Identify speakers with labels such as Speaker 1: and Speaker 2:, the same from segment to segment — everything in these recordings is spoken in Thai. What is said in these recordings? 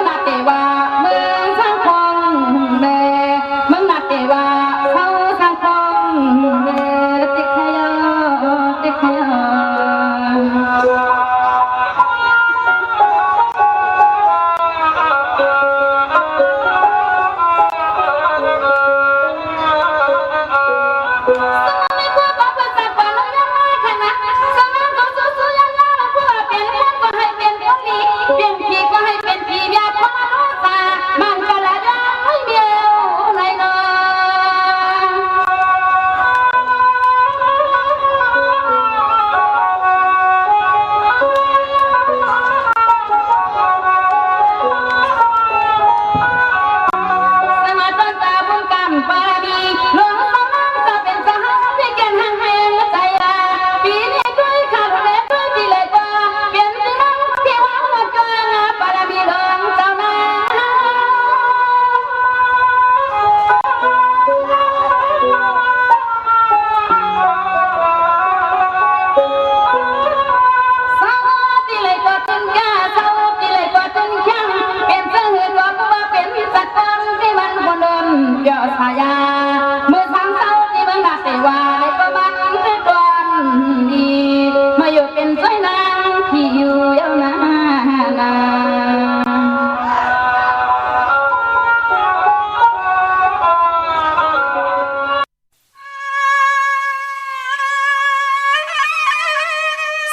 Speaker 1: นาเตว่าเมืองสังคมเด้เมืองนาเตว่าเขาสังคมเด้ติขยอติขยอ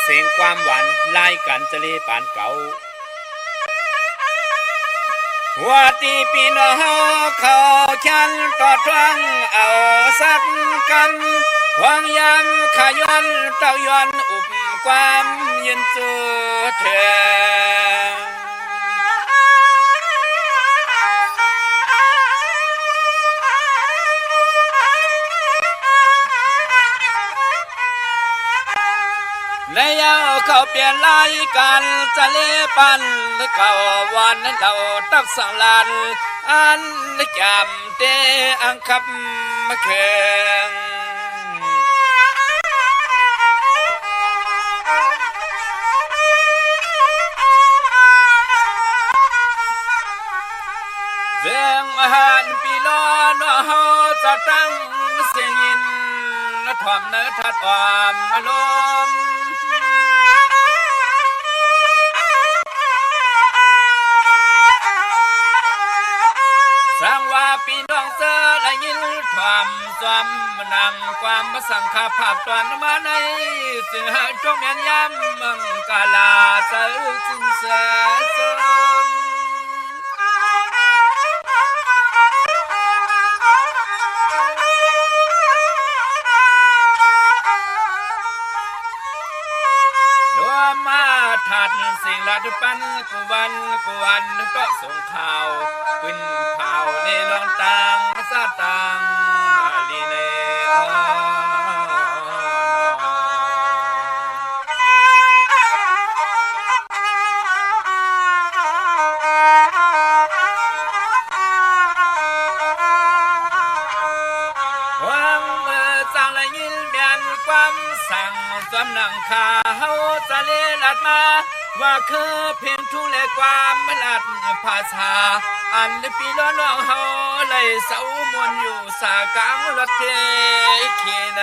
Speaker 2: เสียงความหวานไล่กันจะเลปานเก่าหัวตีปีน้องเขาฉันต่อทวงเอาสักกันหวังยำขย้อนเต้าย้อนอุบความยืนจืดเธอในยาวเขาเปลี่ยนลายกันจะเล่ปันเก่าวันนั้นเราตักสังลานอันจำเตอังคับมาเคืองเสียงอาหารปีลอนเฮาจะตั้งเสียงยินถ่อมเนื้อทัดความอารมณ์สร้างว่าพี่น้องเสือและยินความจอมนังความมาสังขาภาพตอนมาในจึงหาจงเมียนย้ำมังกาลาเสือจึงเสือสมมาถัดสิ่งละทุปันกุวันก็ส่งข่าวขึ้นเผาในลองตังซาตังลีเนความสั่งและยินเบียนความสั่งสวมหนังขาวจะเลลัดมาว่าคือเพียงทุ่งและความมลัดภาษาอันปีล้อน้องเฮาเลยเสามวนอยู่สากลางรถเทขีใน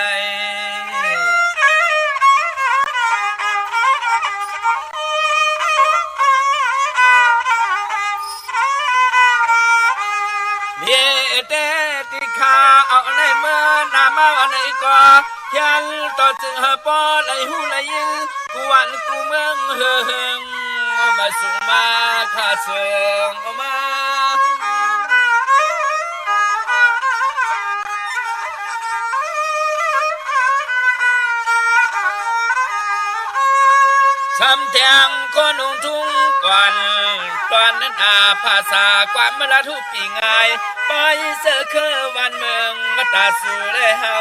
Speaker 2: เย่เตติขาเอาในเมื่อนามาวันไหนก็ยันต่อจึงหาปอไหลหูไหลยินกูวันกูเมืองเฮืองมาส่งมาข้าเสืองออกมาช้ำแทงคนนุ่งทุ่งก่อนตอนนั้นภาษาความมละทุกปีง่ายไปเสือคือวันเมืองมาตาสู่เลยเฮา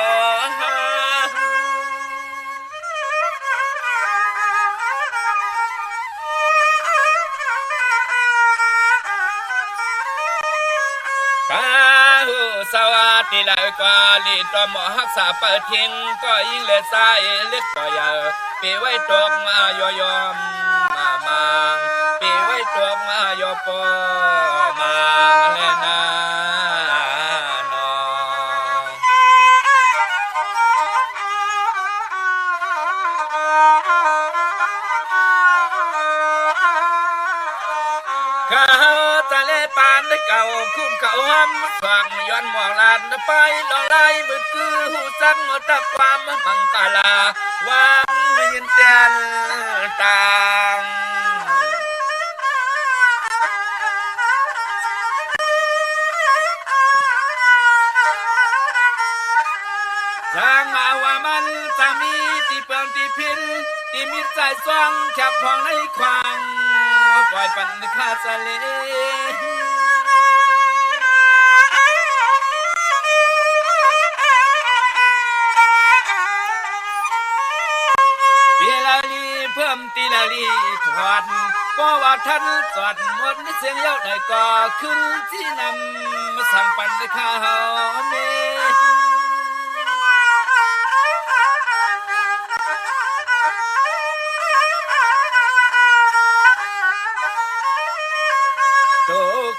Speaker 2: สวัสดีเลยกว่าลีตัวหมอหักษาเปิดทิ้งก็ยิ่งเล็ดใส่เล็กก็อย่าปีไว้ตกมายอยอมมาปีไว้ต ตัวมาโยปอมาเลนาโนข้าตะเลปานได้เก่าคุ้มเขาห้ำฟังย้อนมองลานไปลองไล่มือคือหูสังตะความมังกาลาวางยินเตียนต่างทางมาว่ามันจะมีที่เปลืองที่พินที่มิตรใจสว่างจับพองในควางปล่อยปันคาสะเลตีลาลีเพิ่มตีลาลีถอดเพราะว่าท่านจอดหมดเสียงเย้าได้ก่อขึ้นที่นำมาสั่งปันคาเฮาเน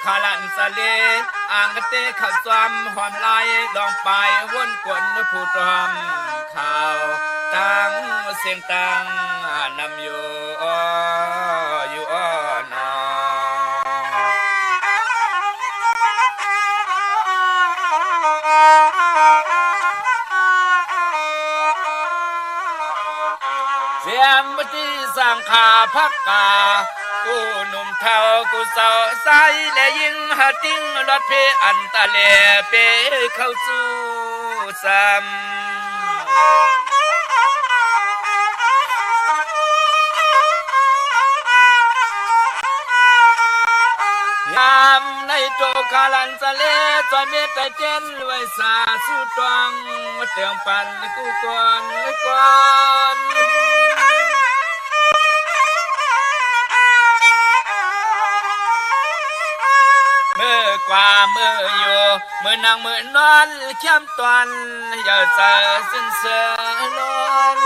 Speaker 2: ขาลันสะเลอ่างกะเตะขับซ้ำหอมลายดองไปวนกวนผู้ตอมข่าวตั้งเสียงตั้งนำอยู่อยู่นอเสียงบัติสังขาพักกากูหนุ่มเท่ากูสาวใสและยิงหาติ้งรถเพอันตะเลเปเข้าสู่ซ้ำยามในโตคาลันสะเลจอยเมตเจนไว้สาสุตวังเตียงปันกูก่อนเมื่อกว่าเมื่ออยู่เมื่อนางเมื่อนอนเข้มตอนอย่าเจอสิ้นเสือลอน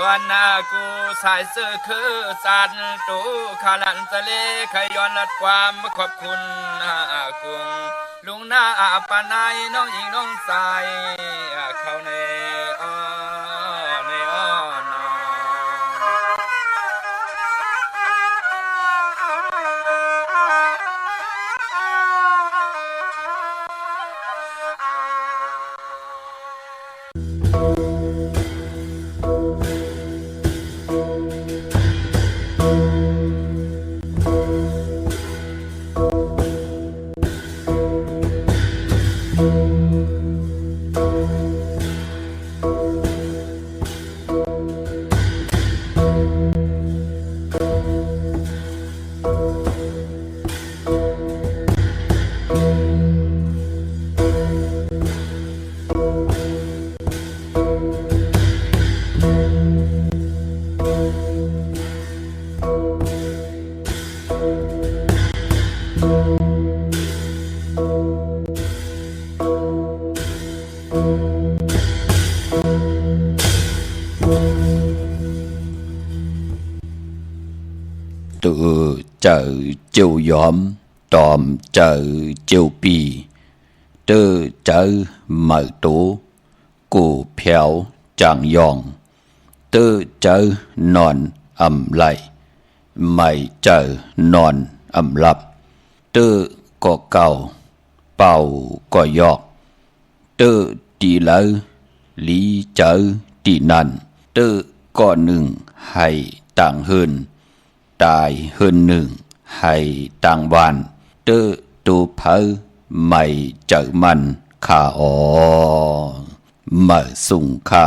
Speaker 2: วันนากูสายเสื้อคือสันตูขาลันทะเลขย้อนลัดความขอบคุณกุงลุงหน้าปานายน้องหญิงน้องสายเข้าใน
Speaker 3: từ chợ chiều gióm tòm chợ chiều bì từ chợ mở tủ cụ phèo chẳng dòng từ chợ nòn lại mày chợ nòn lập từ có cầu bào có giọt từ đi lỡ lý chợ đi nằn từ có nừng hay tàng hơnตายhơnหนึ่งให้ต่างวันเตอตูเพอไม่เจอมันข้ามาสุ่งข้า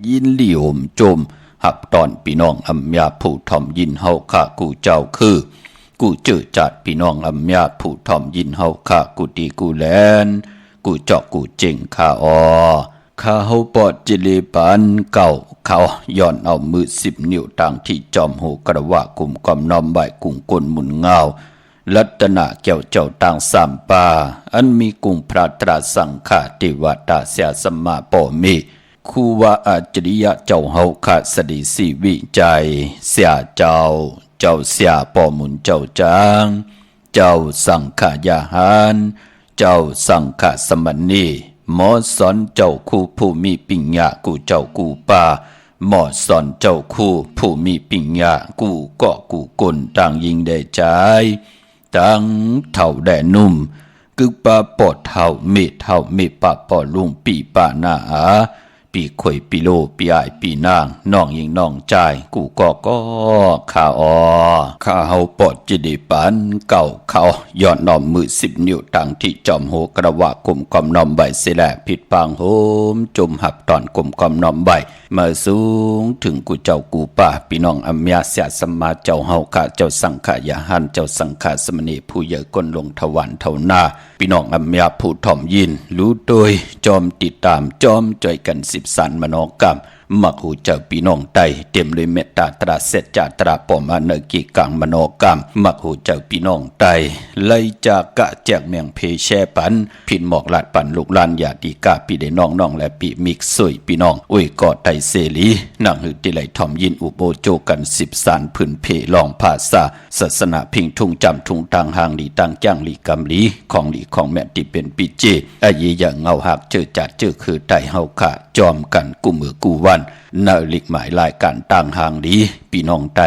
Speaker 3: ยินเหลี่ยมโจมหับตอนพี่น้องอำยาผู้ทอมยินเฮาข้ากูเจ้าคือกูเจอจัดพี่น้องอำยาผู้ทอมยินเฮาข้ากูดีกูแลนกูเจาะกูเจ๋งข้าข้าเฮาปอดจิลีปันเก่าเขาย้อนเอามือ10 นิ้วต่างที่จอมหูกระว่ากุมกอมน้อมใบกุ่งกลหมุนเงา รัตนาเกี่ยวเจ้าต่างสามปาอันมีกุงพระตราสังฆาติวัตาเสียสมมาปอมีคูวาอาจริยะเจ้าเฮาขาดสดีสีวิจัยเสียเจ้าเสียปอมุนเจ้าจางเจ้าสังขายาหารเจ้าสังฆสมณีหมอสอนเจ้าคู่ผู้มีปิญญากูเจ้ากูป่าหมอสอนเจ้าคู่ผู้มีปิญญากูเกาะกูกุนต่างยิงได้ใจต่างเท่าแดนุ่มกึกปาปอดเท่าเมดเท่าเมปะปอลุงปีปานาอาปีข่อยปีโลปีอายปีนางน้องยิงน้องใจกูก็ข้าข้าเฮาปอดจิดีปันเก่าเขาย้อนน้อมมือ10 นิ้วตั้งที่จอมโหกระวะกลุ่มกอมน้อมใบเสแลผิดปางโหมจุ่มหับตอนกลุ่มกอมน้อมใบมาสูงถึงกูเจ้ากูป่าพี่น้องอัมยาเสียสมมาเจ้าเฮาข้าเจ้าสังขายาหันเจ้าสังขาสมณีผู้เยอะก้นลงทวันเท่าหน้าพี่น้องอัมยาผู้ถ่อมยินรู้โดยจอมติดตามจอมจ่อยกัน10 สันมโนกรรมมักหูเจ้าพี่น้องไตเต็มเลยเมตตาตราเสจจาตราปอมาเนกิกังมโนกรรมมักหูเจ้าพี่น้องไตไล่จากกะแจกเมียงเพแช่ปันผินหมอกลาดปันลูกลานยาดีกาปีได้น้องและปีมิกสวยพี่น้องอุ้ยกอดไตเสลีนั่งหือติไหลถ่อมยินอุโบโจกัน10 สานพื้นเพลองภาษาศาสนาพิงทุ่งจำทุ่งต่างห่างหลีต่างจ้างหลีกำหลีของแม่ที่เป็นปีเจอายีอย่างเงาหักเจอจัดเจอคือไตเฮาขาจอมกันกูมือกูวันเนลิกหมายรายการต่างห่างดีพี่น้องไต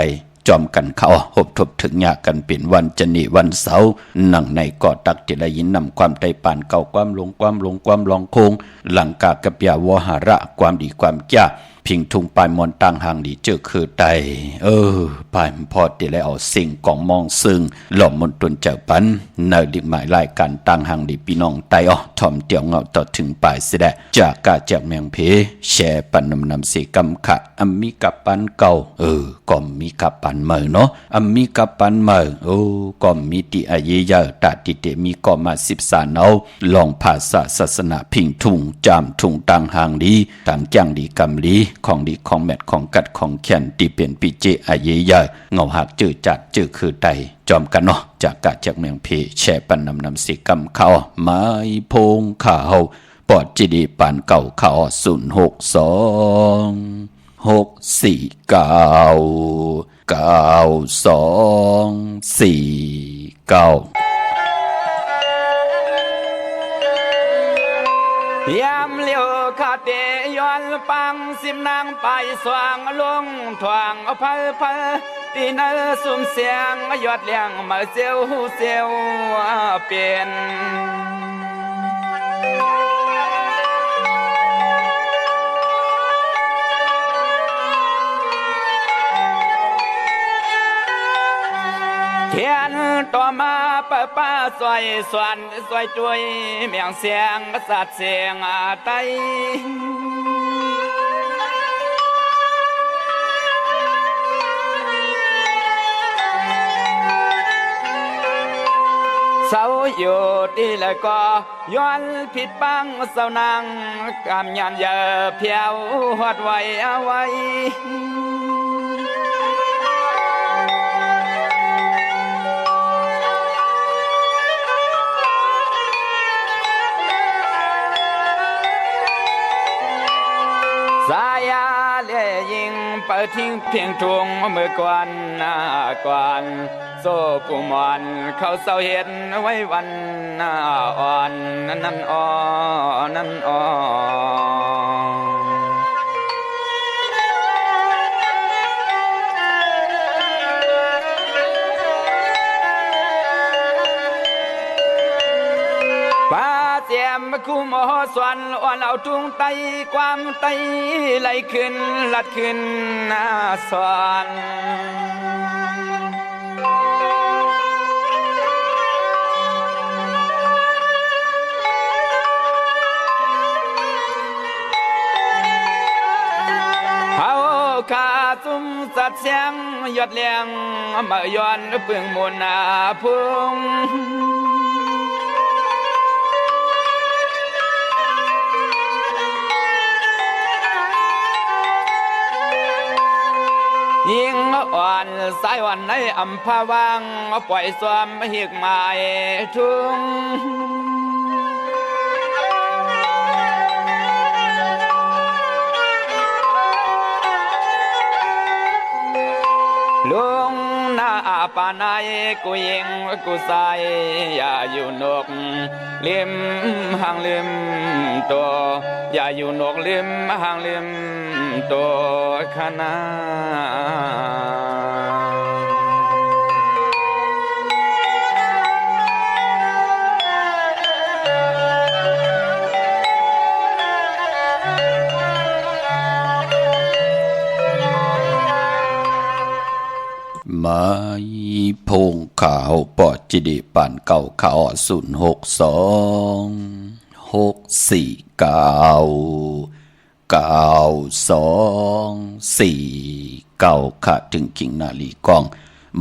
Speaker 3: จอมกันเขาหบทบถึงยากันเป็นวันจะนีวันเสาร์นั่งในกอตักจิไลยินนำความไตปานเก่าความลงความลองโคงหลังกากระเปียวหาระความดีความจ้าพิงทุงปลายมอนต่างห่างดีเจอคือไตปลายพอติแล้วเอาสิ่งของมองซึ่งหล่อมมนตนเจ้าปันเนลิกหมายรายการต่างห่างดีพี่น้องไตถ่อมเตียวเงาต่อถึงปลายเสดจากกาจากเมียงเพแช่ปันนำเสกำขะอัมมีกับปันเก่าก็มีกับปันเมื่อเนาะอัมมีกับปันเมื่อก็มีติอาเยยตาติเตมีก็มา10 สานเอาลองภาษาศาสนาพิงทุงจามทุงต่างห่างดีต่างจังดีกำลีของดีของแมทของกัดของแขนที่เป็นปีเจอาเยยเงาหักจืดจัดจืดคือไตจอมกันเนาะจากกาจากเมืองเพแช่ปันนำสิกำเขาไม้พงข่าวปอดจีดีปานเก่าข่าว0626499249
Speaker 2: ยามเลี้ยวขาเตย้อนปัง10 นางไปสว่างลงทวงเพลตีนสุ่มเสียงยอดเลี้ยงมาเซลเปลี่ยนเทียนต่อมาป้าสวยสวนสวยจุยเมียงเสียงสัตว์เสียงไตเสาอยู่ที่แล้วก็ย้อนผิดบังเสานางกำยันเยอะเพียวหอดไว้เอาไว้สายาเลี้ยยิงเปิดทิ้งเพียงทุงเมื่อก่อนโซ่ปูมอนเขาเศร้าเห็นไว้วันอ่อนนั่นอ่อนป้าเจียมคู่หมอสวนอ่อนเอาทุ่งไตความไตไหลขึ้นลัดขึ้นสวนขาจุ่มสัดเสียงยอดเลี้ยงมาย้อนเปลืองมนพุงยิง อ่อนสายวันในอัมพาวังปล่อยสวมหิกไม้ทุ่งลุงหน้าปานายกูยิงกูใส่อย่าอยู่นกลิมห่างลิมตัวอย่าอยู่นกลิมห่างลิมตัวขนา
Speaker 3: มาพงขาวปอดจิดิปันเก่าขาว062649224ค่ะถึงกิ่งนาลีกอง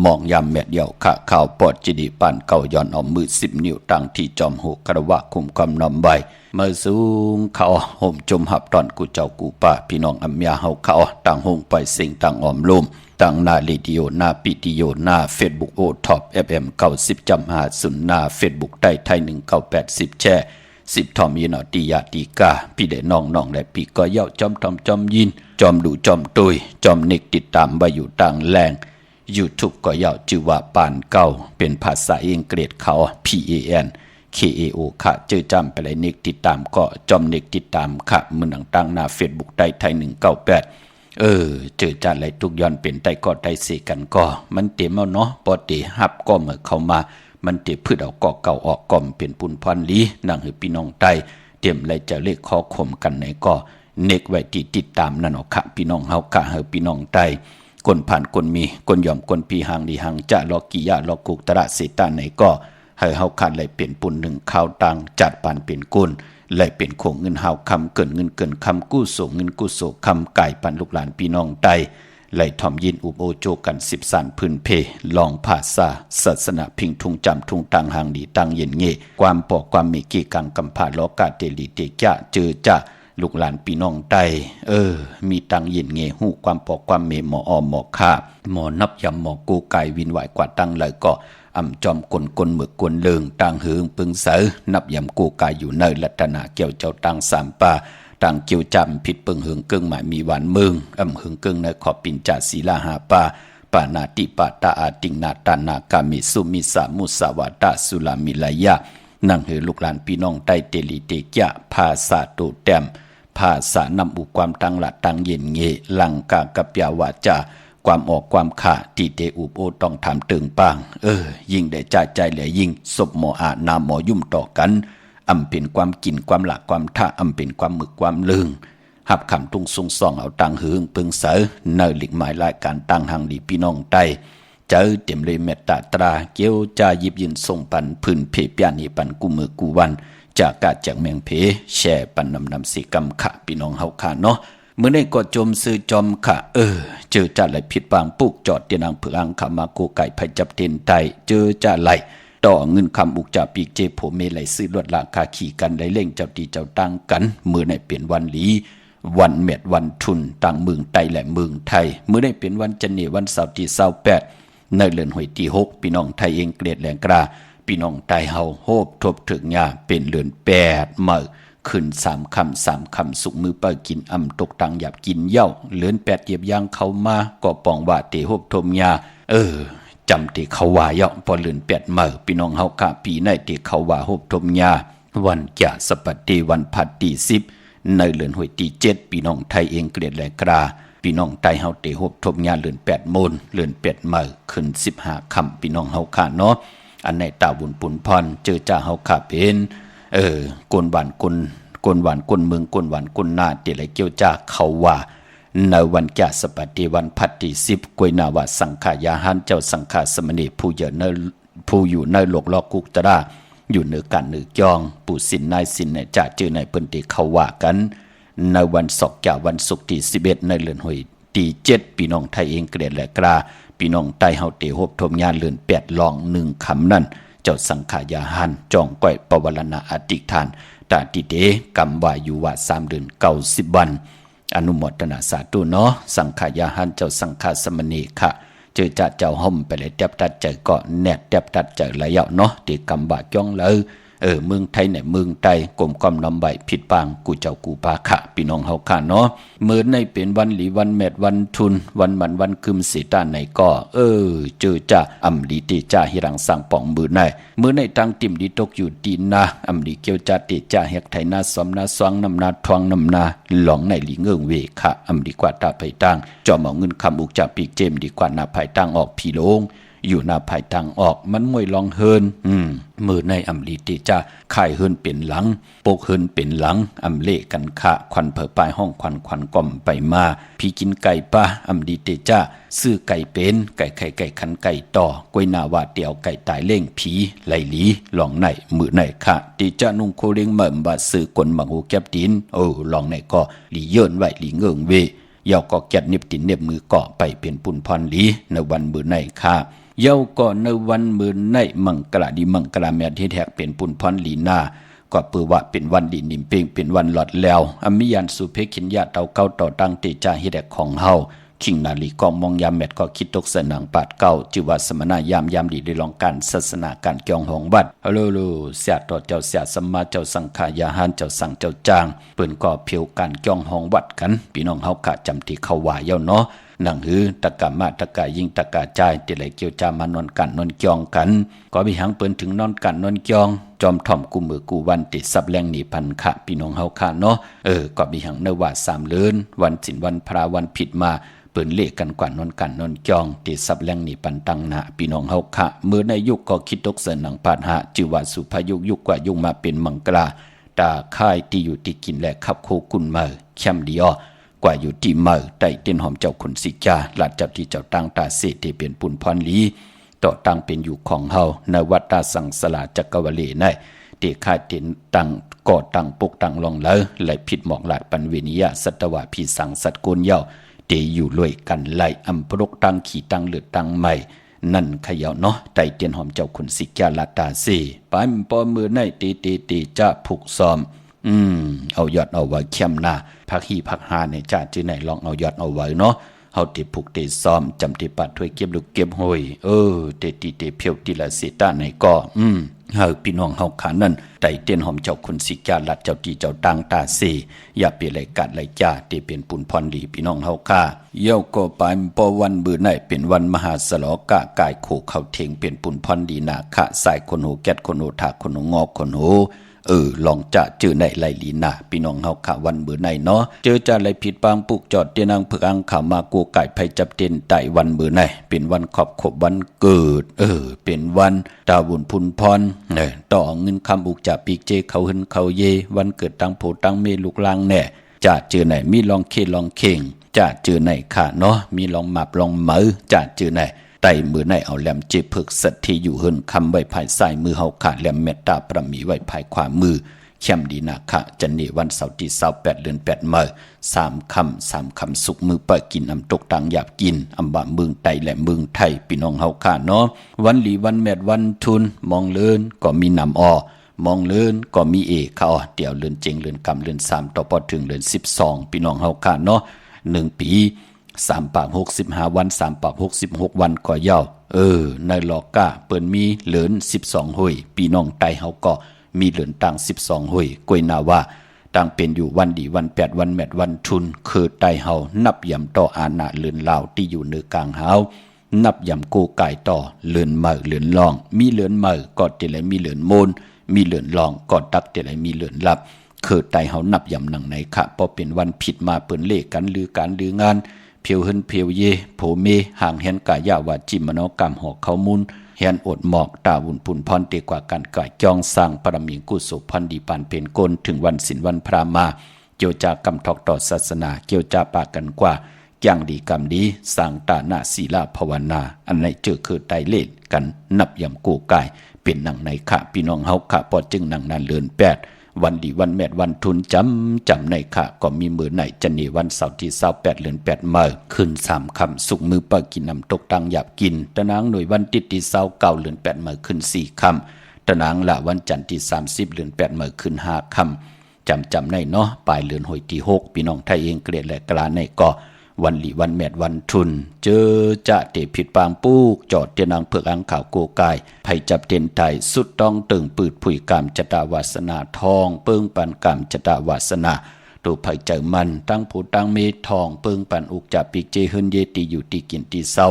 Speaker 3: มองยำแมดเดี่ยวค่ะข่าวปอดจิดิปันเก่าย้อนเอามือ10 นิ้วตั้งที่จอมหูกระวะคุมความนำใบเมื่อสูงเขาห่มจมหับตอนกูเจ้ากูป่าพี่น้องอัมยาเฮาเขาต่างหงไปสิงต่างอ้อมลุ่มตั้งหน้าเรดิโอหน้าปิติโยหน้าเฟซบุ๊กโอท็อป FM 90.50หน้าเฟซบุ๊กได้ไทย1980แช่10ทอมยินอติยาติกาพี่ได้น้องและพี่ก็เย้าจอมทอมจอมยินจอมดูจอมตุยจอมเน็กติดตามไว้อยู่ต่างแรง YouTube ก็เย้าชื่อว่าปานเก่าเป็นภาษาอังกฤษเขา PANKAO ค่ะเจอจำไปเลยเน็กติดตามก็จอมเน็กติดตามค่ะมือต่างๆหน้าเฟซบุ๊กได้ไทย198เจอจานอะไรทุกย้อนเป็นไตก็ไตเสกันก็มันเต็มเอาเนาะปอเตหับก็เมื่อเข้ามามันเตพืชเอาก็เก่าออกก่อมเป็นปุนพรลีนั่งให้พี่น้องไตเตรียมไรจะเลขข้อข่มกันไหนก็เนกไว้ที่ติดตามนั่นเอาค่ะพี่น้องเฮากะเฮาพี่น้องไตคนผ่านคนมีคนยอมคนพี่หางดีหางจะลอกิยะลอกุกตระเสตาไหนก็ให้เฮาขาดเลยเป็นปุนหนึ่งข้าวตังจัดปานเป็นกุลเลยเป็นโคงเงินหาวคำเกินเงินเกินคำกู้โสเงินกู้โสคำไก่ปันลูกหลานพี่น้องไตเลยทอมยินอุบโอโจกัน10 สันพื้นเพลองภาษาศาสนาพิงทุงจำทุงตังหางดีตังเย็นเงความปอกความมีกีกังกำพาโลกาเตลีเตจะเจอจะลูกหลานพี่น้องไตมีตังเย็นเงหูความปอกความเมหมออหมอค่าหมอนับยำหมอกูไก่วินไหวกว่าตังเลยก็อำจอมกลหมึกกลเลิงต่างหืงปึงเสอนับยำกูกายอยู่ในลัตนาเกี่ยวเจ้าตังสามป่าต่างเกี่ยวจำผิดปึงหืงเกิงหมายมีหวานมึงหืงเกิงในขอบปินจ่าศีลาหาป่าปานาติปาตาอาติงนาตานากามิสุมิสามุสาวาตาสุลามิลายะนั่งหือลูกหลานพี่น้องใต้เตลีเตกะภาษาโตแต้มภาษานำอุความตังละตังเย็นเงลังกากะปยาวาจาความออกความขาตีเตอุบโอต้องทำตึงปางยิ่งได้จ่ายใจแหลยิ่งศพหมออานาหมอยุ่มต่อกันเป็นความกินความหลักความท่าเป็นความหมึกความลึงหับคำตุงซุงซองเอาตังหืงปึงเสอเนหลิกหมายรายการตังหังดีพี่น้องไตเจอเต็มเลยเมตตาตราเกี่ยวจายิบยินส่งปันพื้นเพเปียนีปันกูมือกูวันจากกาจากเมืองเพแช่ปันนำสีกำขะพี่น้องเฮาขาเนาะเมื่อได้กดจมซื้อจอมค่ะเจอจ่าไหลผิดบางปุกจอดเตียนางเผืองขามาโกไก่ไผจับเต็นไตเจอจ่าไหลต่อเงินคำอุกจ่าปีกเจโผเมไหลซื้อลวดราคาขี่กันไหลเล่งเจ้าตีเจ้าตั้งกันเมื่อได้เปลี่ยนวันหลีวันเม็ดวันทุนต่างเมืองไตและเมืองไทยเมื่อได้เปลี่ยนวันจันเนวันเสาร์ที่28ในเดือนหวยที่6พี่น้องไทยเองเกลียดแหลงกราพี่น้องไตเฮาโฮบทบถึงยาเป็นเดือน8มื้อขึ้น3 คำสุกมือเปิดกินตกตังหยับกินเหย้าเลือน8เหยียบยางเข้ามาก็ปองว่าเตโฮบทมยาจำเตเขาว่าเหย้าพอเลือน8มื้อพี่น้องเฮากะปีในเตเขาว่าโฮบทมยาวันกะสปัตติวันพัดที่10ในเดือนหวยที่7พี่น้องไทยเองเกลียดแลกราพี่น้องไตเฮาเตโฮบทมยาเลือน8 โมงเลือน8 มื้อขึ้น15 ค่ำพี่น้องเฮาค่ะเนาะอันในตาบุญปุนพรเจอจ่าเฮาค่ะเป็นกวนหวานกวนเมืองกวนหวานกวนนาเตไหลเกี่ยวจากเขาว่าในวันแก่สปัตติวันพัดที่10กวยนาวาสังขายาหันเจ้าสังฆาสมณีผู้อยู่ในโลกลอกุกตระอยู่เหนือกันเหนือยองปู่สินนายสินจะเจอในเปิ้นเตเขาว่ากันในวันศกแก่วันศุกร์ที่11ในเดือนหวยที่7พี่น้องไทยเองเกลียดและกราพี่น้องไตเฮาเตโฮบทมญาเดือน8ลอง1คำนั่นเจ้าสังขายาหันจองก้อยปวารณาอติทานตาติเตกำวายุวะ3 เดือน90 วันอนุโมทนาสาธุเนาะสังขายาหันเจ้าสังฆาสมณีค่ะ เจอจะเจ้าห่มไปเลยเตียบตัดเจอก็แนดเตียบตัดเจอไหลเหยาเนาะตีกำบะจ้องเลยเมืองไทยเนี่ยเมืองไทยกลมกอมลำใบผิดปางกูเจ้ากูปาขะพี่น้องเฮาค่ะเนาะมื้อในเป็นวันหลีวันแมดวันทุนวันมันวันคึมสิตาไหนก็เจอจะอำลีติจ่าหิรังสังป่องมื้อในตั้งติ่มดีตกอยู่ตีนาอำลีเกียวจะติจ่าเฮกไทยนาสมนาสวงนำนาทวงนำนาหลองในลีเงิงเวค่ะอำดีกว่าตาไผตังจอมเอาเงินคำอุกจากปีกเจมดีกว่านาไผตังออกพี่โลงอยู่หน้าภายทางออกมันมวยลองเฮินมือในอำลีติจะข่ายเฮินเป็นหลังปกเฮินเป็นหลังอำเละกันขะควันเผอปลายห้องควันก่อมไปมาพี่กินไก่ป้าอำลีติจะซื้อไก่เป็นไก่ไข่ไก่ขันไก่ต่อกวยนาวาเตียวไก่ตายเล่งผีไหลหลีหลองในมือในค่ะติจะนุ่งโคเลี้ยงเหม่มบาซื้อกลมังหูแก็บดินหลองในก็หลีเยินไว้หลีเงิงเวยาวก็แก็ดเน็บตินเน็บมือเกาะไปเป็นปุ่นพรหลีในวันมือในค่ะเย้าก็ในวันมื้อในมังกราดีมังกราแม่ที่แท้เป็นปุ่นพรลีนาก็เปือว่าเป็นวันดีนิมเพ่งเป็นวันหลอดแล้วอมิยันสุเพขินญาเตาเก้าต่อตั้งเตจาเฮ็ดของเฮาคิงนาลีกองมองยามแมดก็คิดตกเสนังปาดเก้าจิว่าสมณะยามดีได้ลองการศาสนาการเกี่ยงหองบัดฮัลโหลเสียต่อเจ้าเสียสัมมาเจ้าสังขายาหารเจ้าสั่งเจ้าจางเปิ้นก็เพียวการเกี่ยงหองบัดกันพี่น้องเฮากะจำที่เขาว่าเย้าเนาะนังหือตะกะมาตะกะยิงตะกะจ่ายติไหลเกี่ยวจามานอนกันนอนเกี่ยงกันก็มีหังเปิ้นถึงนอนกันนอนเกี่ยงจอมถ่อมกูมือกูวันติดซับแรงหนีพันขะพี่น้องเฮาค่ะเนาะก็มีหังเนว่า3เดือนวันศีลวันพระวันผิดมาเปิ้นเลกันกว่านอนกันนอนเกี่ยงติดซับแรงหนีปันตังนะพี่น้องเฮาค่ะมื้อในยุคก็คิดตกเสนังปาดหะจิว่าสุภยุยุคกว่ายุคมาเป็นมังกราตาค่ายที่อยู่ที่กินและขับโคกุนมาแคมดีกว่าอยู่ที่เมือใต้เต้นหอมเจ้าคนสิกาหลัดจับที่เจ้าตั้งตาเสที่เป็นปุ่นพรลีต่อตั้งเป็นอยู่ของเฮาในวัดตาสังสลาจักรวาลีในเตค่ายเต้นตั้งก่อตั้งปกตั้งลองเลยไหลผิดหมอกหลาดปันเวนิยาสัตวะพีสังสัตโกนเยาเตอยู่รวยกันไหลอัมพรกตั้งขี่ตั้งเลือดตั้งใหม่นั่นขยาวเนาะใต้เต้นหอมเจ้าคนสิกาลาตาเสปานปอมือในตีจะผูกซ้อมเอายอดเอาไว้เข้มหน้าพักฮีพักหาในจ่าจื้อไหนลองเอายอดเอาไว้เนาะเฮาติผูกติซ้อมจำติปัดถ้วยเก็บลูกเก็บห้อยเตเพียวติละสิตาไหนก็เฮาพี่น้องเฮาขานั่นไต่เตียนหอมเจ้าคุณสิกาลัดเจ้าที่เจ้าตังตาเสอย่าเปไหลกัดไหลจ่าเตเป็นปุนพรดีพี่น้องเฮาค่ะเย้าก็ปานปอวันบื้อไหนเป็นวันมหาสลอกะกายโคเข้าเทงเป็นปุนพรดีนาคะสายคนหูแก๊ดคนหูถากคนหูงอกคนหูลองจะเจอในไหลลีนาพี่น้องเฮาขาวันเบื่อในเนาะเจอจะไหลผิดปางปุกจอดเตียนางเพื่ออังขามากูไก่ไผจับเตียนไต่วันเบื่อในเป็นวันขอบขบวันเกิดเป็นวันตาบุญพุนพรต่อเงินคำอุกจะปีกเจเขาหึนเขาเยวันเกิดตั้งโพตั้งเมลูกลางแน่จะเจอไหนมีลองเคลองเข่งจะเจอไหนค่ะเนาะมีลองหมับลองเหมอจะเจอไหนไต่มือในเอาแหลมเจ็บผึกสัตที่อยู่เฮินคำไว้ภายซ้ายมือเฮาขาดแหลมเมตตาประมีไว้ภายขวามือเข้มดีนาคะจันนี่วันเสาร์ที่28เดือน8มื้อ3 คำสุกมือเปิดกินอำตกตังหยาบกินอำบะเมืองไตและเมืองไทยพี่น้องเฮาค่ะเนาะวันหลีวันแมดวันทุนมองเลินก็มีนำมองเลินก็มีเขาเดี๋ยวเลือนเจงเลือนกำเลือน3ต่อพอถึงเลือน12พี่น้องเฮาค่ะเนาะ1ปี3 ปาก65วัน3 ปาก66วันก็ยาวในลอกะเปิ้นมีเหลือน12ห้อยพี่น้องไตเฮาก็มีเหลือนตัง12ห้อยกวยนาว่าตังเป็นอยู่วันดีวัน8วันแมดวันทุนคือไตเฮานับยำต่ออาณาเหลือนลาวที่อยู่เหนือกลางเฮานับยำโกไก่ต่อเหลือนเมอเหลือนลองมีเหลือนเมอก็ติไหลมีเหลือนโมนมีเหลือนลองก็ตักติไหลมีเหลือนลับคือไตเฮานับยำหนังไหนคะพอเป็นวันผิดมาเปิ้นเลขกันลือการลืองานเพียวเฮินเพียวเยโผเมห่างเห็นกายาวาจิมโนกรรมหอกเขามุนเห็นอดหมอกตาวุ่นปุ่นพรเตกว่าการก่ายจองสร้างปรมีกุศลพันดีปานเป็นกลถึงวันศีลวันพระมาเกี่ยวจากกรรมทอกต่อศาสนาเกี่ยวจากปากกันกว่าอย่างดีกรรมดีสร้างตาหน้าศีลาภาวนาอันไหนเจอคือไตเล่นกันนับยำกูกายเป็นหนังในขะพี่น้องเฮาขะพอจึงหนังนั้นเลือน8วันดีวันแมดวันทุนจำในค่ะก็มีมือไหนจันนี่วันเสาร์ที่28เดือน8มื้อขึ้น3 คำสุกมือปากินน้ำตกตังหยาบกินตะนางหน่วยวันติดที่29เดือน8มื้อขึ้น4 คำตะนางละวันจันทร์ที่30เดือน8มื้อขึ้น5 คำจำในเนาะปลายเดือนหอยที่6พี่น้องไทยเองเกลียดและกลาในก็ วันหลีวันแมดวันทุนเจอจะเตผิดปางปูกจอดเตียนางเผือกอังข่าวโกกายไผจับเตียนไทยสุดต้องตึงปืดผุยกามจตาวาสนาทองเปิ้งปันกามจตาวาสนาดูไผเจอมันตั้งผู้ตั้งเมทองเปิ้งปันอุกจับปีกเจเฮินเยตีอยู่ตีกินตีเศร้า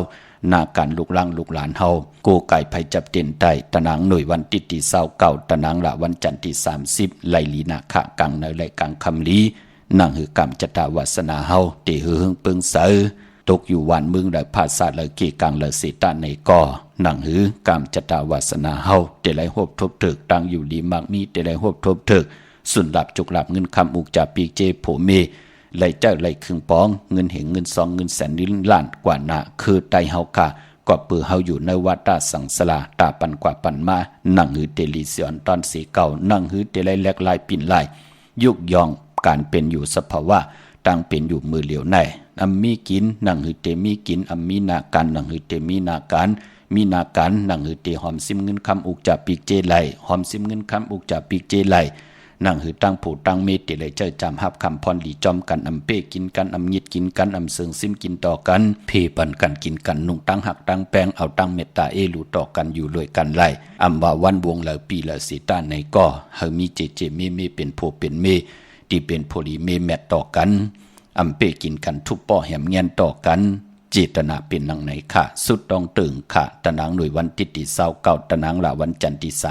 Speaker 3: นาการลูกล่างลูกหลานเฮาโกไก่ไผจับเตียนไตตะนางหน่วยวันติตีเศร้าเก่าตะนางละวันจันทร์ที่30ไลลีนาคะกังในไลกังคำลีนางหือกรรมจตาวาสนาเฮาตีหือหึงเปิงเสือตกอยู่วันมึงได้ภาษาเลยกีกังเลยสีตาในก่อนางหือกรรมจตาวาสนาเฮาเตไลหบทบถึกตั้งอยู่ลีมักมีเตไลหบทบถึกสุนหลับจุกหลับเงินคำอุกจาปีเจโผเมไลเจ้าไลคึงปองเงินเหงเงินซองเงินแสนลิ้นล้านกว่านาคือไตเฮากะก็ปือเฮาอยู่ในวัดตาสังสลาตาปันกว่าปันมานั่งหือเตลีเสียนตอนสีเก่านั่งหือเตไลแลกลายปิ่นลายยุกยองการเป็นอยู่สภาวะตั้งเป็นอยู่มือเหลียวในอัมมีกินนั่งหือเตมีกินอัมมีนาการนั่งหือเตมีนาการมีนาการนั่งหือเตหอมซิมเงินคำอุกจาปีเจไลหอมซิมเงินคำอุกจาปีเจไลนั่งหือตั้งผู้ตั้งเมตเตเลยเจ้าจำฮับคำพรหลีจอมกันอำเป้กินกันอำยิดกินกันอำเสืองซิมกินต่อกันเพปันกันกินกันนุ่งตั้งหักตั้งแปงเอาตั้งเมตตาเอลูต่อกันอยู่รวยกันไล่อำว่าวันวงเหล่าปีเหล่าสีตาในก็เฮามีเจเจเมเป็นโพเป็นเมที่เป็นโพลีเมแมตต่อกันอำเป้กินกันทุบป้อแหมเงียนต่อกันเจตนาเป็นนังไหนค่ะสุดต้องตึงค่ะตะนางหน่วยวันติดเศร้าเก่าตะนางละวันจันทร์ที่30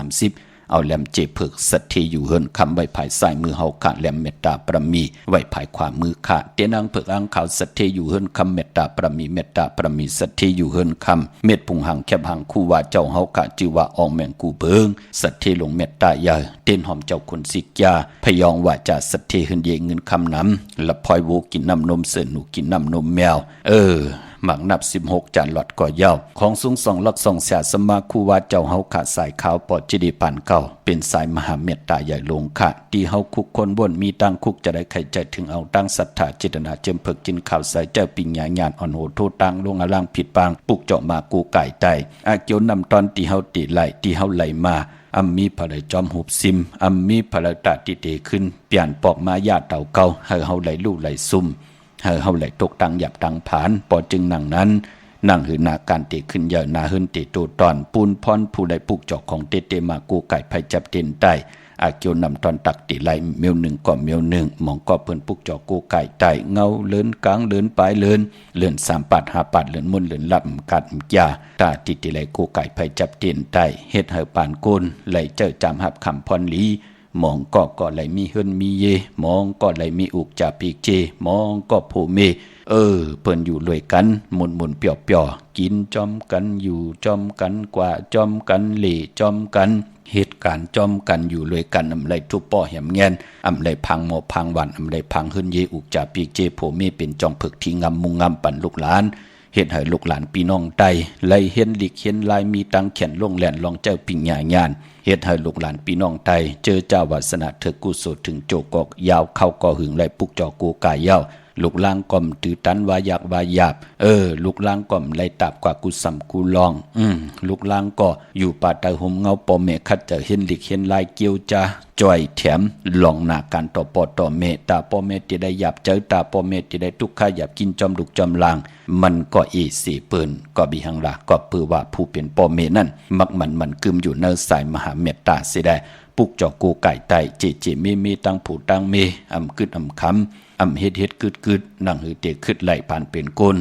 Speaker 3: เอาแหลมเจเพิกสัตทีอยู่เฮินคำไว้ภายซ้ายมือเฮาค่ะแหลมเมตตาประมีไว้ภายขวามือค่ะเตียนางเพิกอังขาวสัตทีอยู่เฮินคำเมตตาประมีเมตตาประมีสัตทีอยู่เฮินคำเม็ดพุงหังแคบหังคู่ว่าเจ้าเฮาค่ะจือว่าอองแมงกูเบิงสัตทีลงเมตตาใหญ่เต้นหอมเจ้าคนสิกยาพยองว่าจะสัตทีเฮินเยเงินคำน้ำละพลอยโวกินน้ำนมเสือหนูกินน้ำนมแมวหมักนับ16จานหลอดก่อยาวของสูง2 ลัก2เสียสมาคูว่าเจ้าเฮาขาสายขาวปอดจิดีปันเก่าเป็นสายมหาเมตตาใหญ่ลงค่ะที่เฮาคุกคนบนมีตั้งคุกจะได้ใครใจถึงเอาตั้งศรัทธาเจตนาเจิมเพิกกินข้าวใส่เจ้าปิญญาญาณอ่อนโหโทตั้งลงอล่างผิดปางปุกเจาะมากูไก่ไตอาเกียวนำตอนที่เฮาติไหลที่เฮาไหลมาอัมมีพลายจอมหุบซิมอัมมีพลายตาติเตขึ้นเปลี่ยนปอกมาญาติเต่าเก่าให้เฮาไหลลู่ไหลซุ่มเฮาไหลตกตังหยับตังผานปอจึงนั่งนั้นนั่งหือนาการเตขึ้นเยอะนาหืนเตโตตอนปูนพรผู้ใดปุกจอกของเตมากูไก่ไผจับเต็นใต้อาเกียวนำตอนตักติไหลเมียวหนึ่งก็เมียวหนึ่งมองก็เพิ่นปุกจอกกูไก่ใต้เงาเลินกลางเลินปลายเลิน3 ปัด5 ปัดเลินมุนเลินลับกัดยาตาติไหลกูไก่ไผจับเต็นใต้เฮ็ดให้ปานโกนไหลเจ้าจำหับคำพรลีมองก็ไหลมีเฮินมีเยมองก็ไหลมีอุกจาปีกเจมองก็โพเมเปิ้นอยู่รวยกันหมุนเปียวๆกินจอมกันอยู่จอมกันกว่าจอมกันเหล่จอมกันเหตุการณ์จอมกันอยู่รวยกันอำไรทุบป้อแหมแงนอำไรพังหมอพังหวานอำไรพังเฮินเยอุกจาปีกเจโพเมเป็นจอมผึกที่งำมุงงำปั่นลูกหลานเฮ็ดให้ลูกหลานพี่น้องใต้ไล่เห็นหลีกเห็นลายมีตังเขียนลงแหลนลองเจ้าปิญญาญาณเฮ็ดให้ลูกหลานพี่น้องไทยเจอเจ้าวาสนาเถิดกุศลถึงโจกอกยาวเข้าก่อหึงไล่ปุกจอกูกายยาวลูกล่างก่อมตือตันวาอยากวาหยาบลูกล่างก่อมไล่ตับกว่ากูสำกูลองลูกล่างก็อยู่ป่าตาห่มเงาปอเมคัดจะเห็นหลีกเห็นลายเกียวจ้าจ่อยแถมหลองหน้าการต่อปอต่อเมตาปอเมที่ได้หยาบเจอตาปอเมที่ได้ทุกข์หยาบกินจอมดุกจอมลางมันก็สีปืนก็บิหังละก็ปือว่าผู้เป็นปอเมนั่นมักมันกึมอยู่ในสายมหาเมตตาเสียได้ปุกจอกูไก่ไตเจมีตั้งผู้ตั้งเมอำกึดอำคำอำเฮ็ดกึดนั่งหือเตขึ้นไหลผ่านเป็นก้น